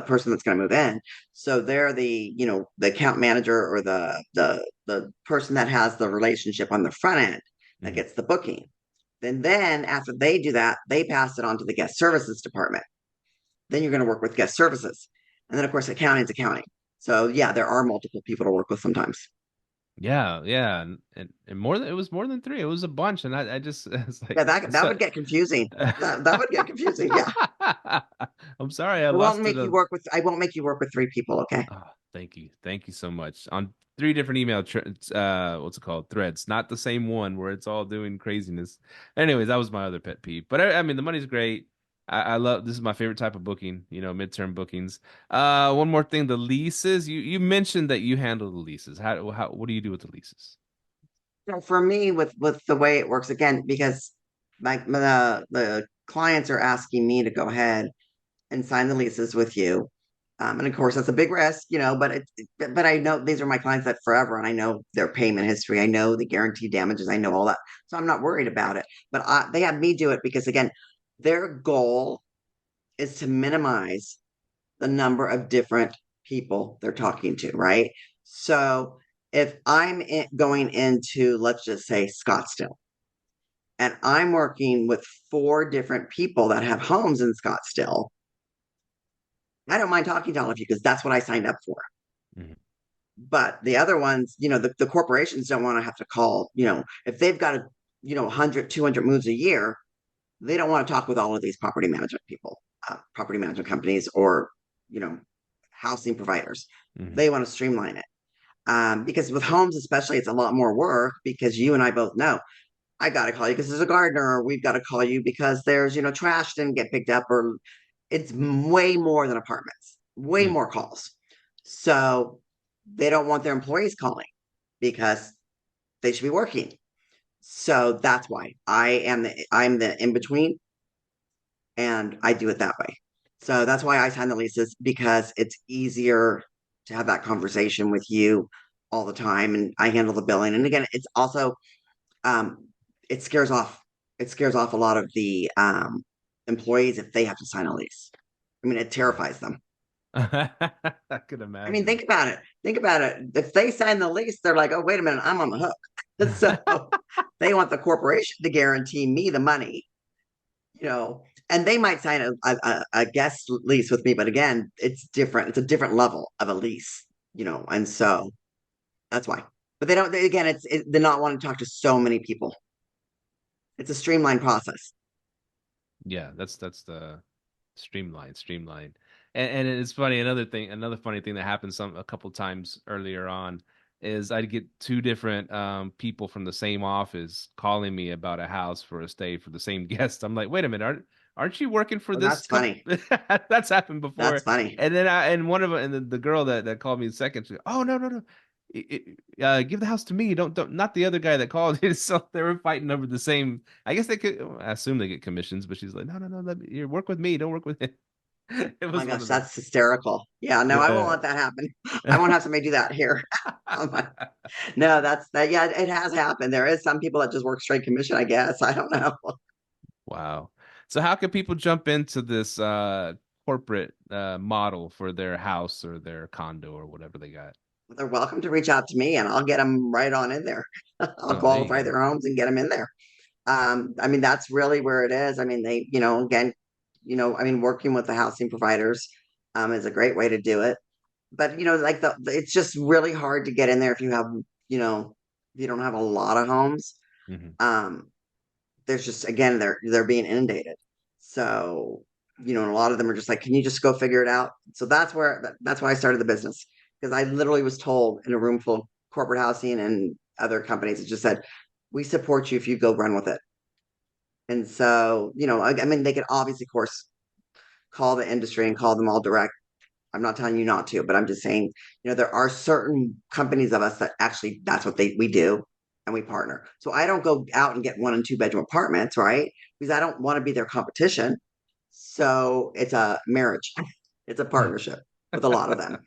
person that's going to move in. So they're the account manager or the person that has the relationship on the front end that
Mhm.
gets the booking. Then after they do that, they pass it on to the guest services department. Then you're going to work with guest services, and then of course accounting's accounting. So yeah, there are multiple people to work with sometimes.
Yeah, yeah, and it was more than three. It was a bunch, and I just it's like
Yeah, that would get confusing. That would get confusing. Yeah.
I'm sorry, I lost it.
I won't make you work with three people, okay?
Oh, thank you so much. On three different what's it called, threads, not the same one where it's all doing craziness. Anyways, that was my other pet peeve. But I mean, the money's great. I love this is my favorite type of booking. Midterm bookings. One more thing, the leases. You mentioned that you handle the leases. What do you do with the leases?
So for me, with the way it works again, because the clients are asking me to go ahead and sign the leases with you. And of course, that's a big risk, but I know these are my clients that forever, and I know their payment history. I know the guaranteed damages. I know all that. So I'm not worried about it. But they have me do it because, again, their goal is to minimize the number of different people they're talking to, right? So if going into, let's just say, Scottsdale, and I'm working with four different people that have homes in Scottsdale, I don't mind talking to all of you because that's what I signed up for.
Mhm.
But the other ones, the corporations don't want to have to call, if they've got 100, 200 moves a year, they don't want to talk with all of these property management people, property management companies, or, you know, housing providers.
Mhm.
They want to streamline it. Because with homes, especially, it's a lot more work because you and I both know I got to call you because there's a gardener, or we've got to call you because there's, trash didn't get picked up, or it's way more than apartments, way
Mhm.
more calls. So they don't want their employees calling because they should be working. So that's why I'm the in between, and I do it that way. So that's why I sign the leases, because it's easier to have that conversation with you all the time, and I handle the billing. And again, it's also um, it scares off a lot of the employees if they have to sign a lease. I mean, it terrifies them.
I could
I mean,
imagine.
think about it. Think about it. If they sign the lease, they're like, "Oh, wait a minute, I'm on the hook." So they want the corporation to guarantee me the money, and they might sign a guest lease with me, but again, it's different. It's a different level of a lease, and so that's why. But again, they're not wanting to talk to so many people. It's a streamlined process.
Yeah, that's the streamline. And it's funny, another funny thing that happened a couple times earlier on is I'd get two different people from the same office calling me about a house for a stay for the same guest. I'm like, wait a minute, aren't you working for
Oh,
this
that's funny.
That's happened before.
That's funny.
And then and one of them, and the girl that called me second, she, oh no. Give the house to me. Don't not the other guy that called. So they were fighting over the same. I guess they could. I assume they get commissions, but she's like, no. You work with me. Don't work with him. It
Oh
was
my
one
gosh,
of those.
that's hysterical. Yeah, no, I won't let that happen. I won't have somebody do that here. No, that's that. Yeah, it has happened. There is some people that just work straight commission, I guess. I don't know.
Wow. So how can people jump into this corporate model for their house or their condo or whatever they got?
They're welcome to reach out to me and I'll get them right on in there. I'll
Oh, there you
qualify
go.
their homes and get them in there. I mean, that's really where it is. I mean, they, again, I mean, working with the housing providers is a great way to do it. But, like it's just really hard to get in there if you have, if you don't have a lot of homes.
Hmm.
Um, there's just, again, they're being inundated. So, and a lot of them are just like, can you just go figure it out? So that's why I started the business, because I literally was told in a room full of corporate housing and other companies, it just said, we support you if you go run with it. And so, I mean, they could obviously, of course, call the industry and call them all direct. I'm not telling you not to, but I'm just saying, there are certain companies of us that actually that's what we do, and we partner. So I don't go out and get 1 and 2 bedroom apartments, right? Because I don't want to be their competition. So it's a marriage. It's a partnership with a lot of them.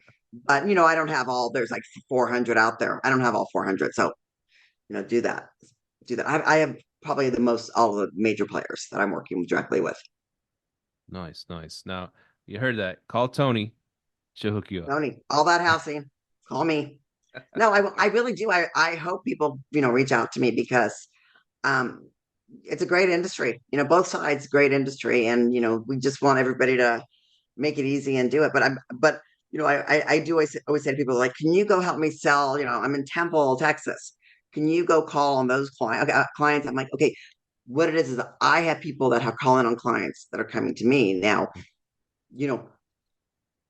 But I don't have there's like 400 out there. I don't have all 400. So, do that. Do that. I have probably all the major players that I'm working directly with.
Nice. Now you heard that. Call Toni. She'll hook you up.
Toni, all that housing, call me. No, I really do. I hope people, reach out to me because um, it's a great industry. Both sides, great industry, and we just want everybody to make it easy and do it. But I do always say to people like, can you go help me sell? I'm in Temple, Texas. Can you go call on those clients? I'm like, okay, what it is that I have people that have calling on clients that are coming to me now. You know,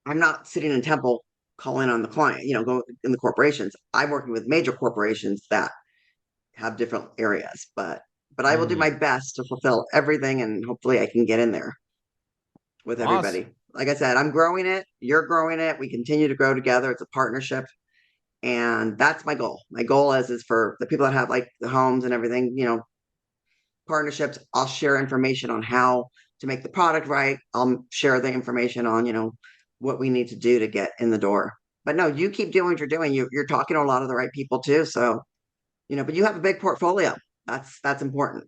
I'm not sitting in Temple calling on the client, go in the corporations. I'm working with major corporations that have different areas, but I will do my best to fulfill everything, and hopefully I can get in there with
Awesome.
everybody. Like I said, I'm growing it, you're growing it, we continue to grow together. It's a partnership, and that's my goal. My goal is for the people that have like the homes and everything, partnerships. I'll share information on how to make the product right. I'll share the information on, what we need to do to get in the door. But no, you keep doing what you're doing. You're talking to a lot of the right people too. So, but you have a big portfolio. That's important.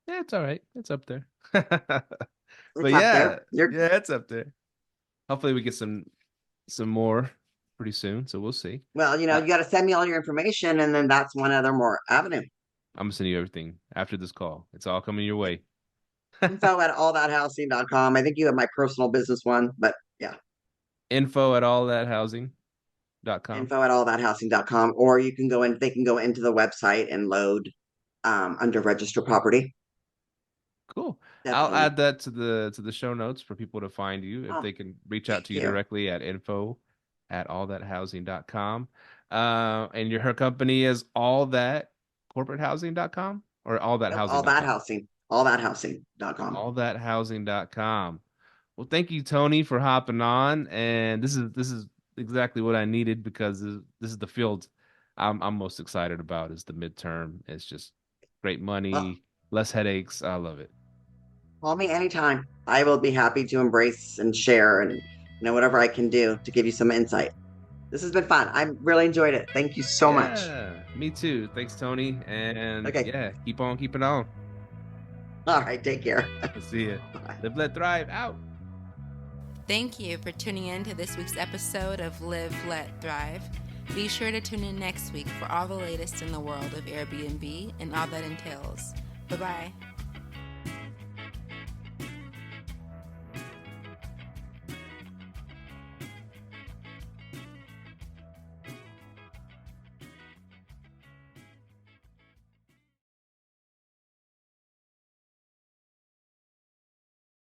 Yeah, it's all right. It's up there.
It's
But
up
yeah,
there. You're
yeah, it's up there. Hopefully we get some more pretty soon. So we'll see.
well, you got to send me all your information, and then that's one other more avenue.
I'm gonna send you everything after this call. It's all coming your way.
Info@allthathousing.com. I think you have my personal business one, but yeah,
Info at allthathousing.com.
info@allthathousing.com. Or they can go into the website and load under register property.
Cool. I'll
Definitely.
add that to the show notes for people to find you if
Oh,
they can reach out
thank
to you
you.
directly at info@allthathousing.com. And her company is allthatcorporatehousing.com or
Nope, all that
allthathousing.com.
housing. Allthathousing.com.
Allthathousing.com. Well, thank you, Toni, for hopping on. And this is exactly what I needed because this is the field I'm most excited about is the midterm. It's just great
Well,
money, less headaches. I love it.
call me anytime. I will be happy to embrace and share and whatever I can do to give you some insight. This has been fun. I really enjoyed it. Thank you so much.
Yeah, me too. Thanks, Toni. And
Okay.
yeah, keep on keeping on.
All right. Take care.
I'll see you.
Bye.
Live, let, thrive. Out.
Thank you for tuning in to this week's episode of Live, Let, Thrive. Be sure to tune in next week for all the latest in the world of Airbnb and all that entails. Bye-bye.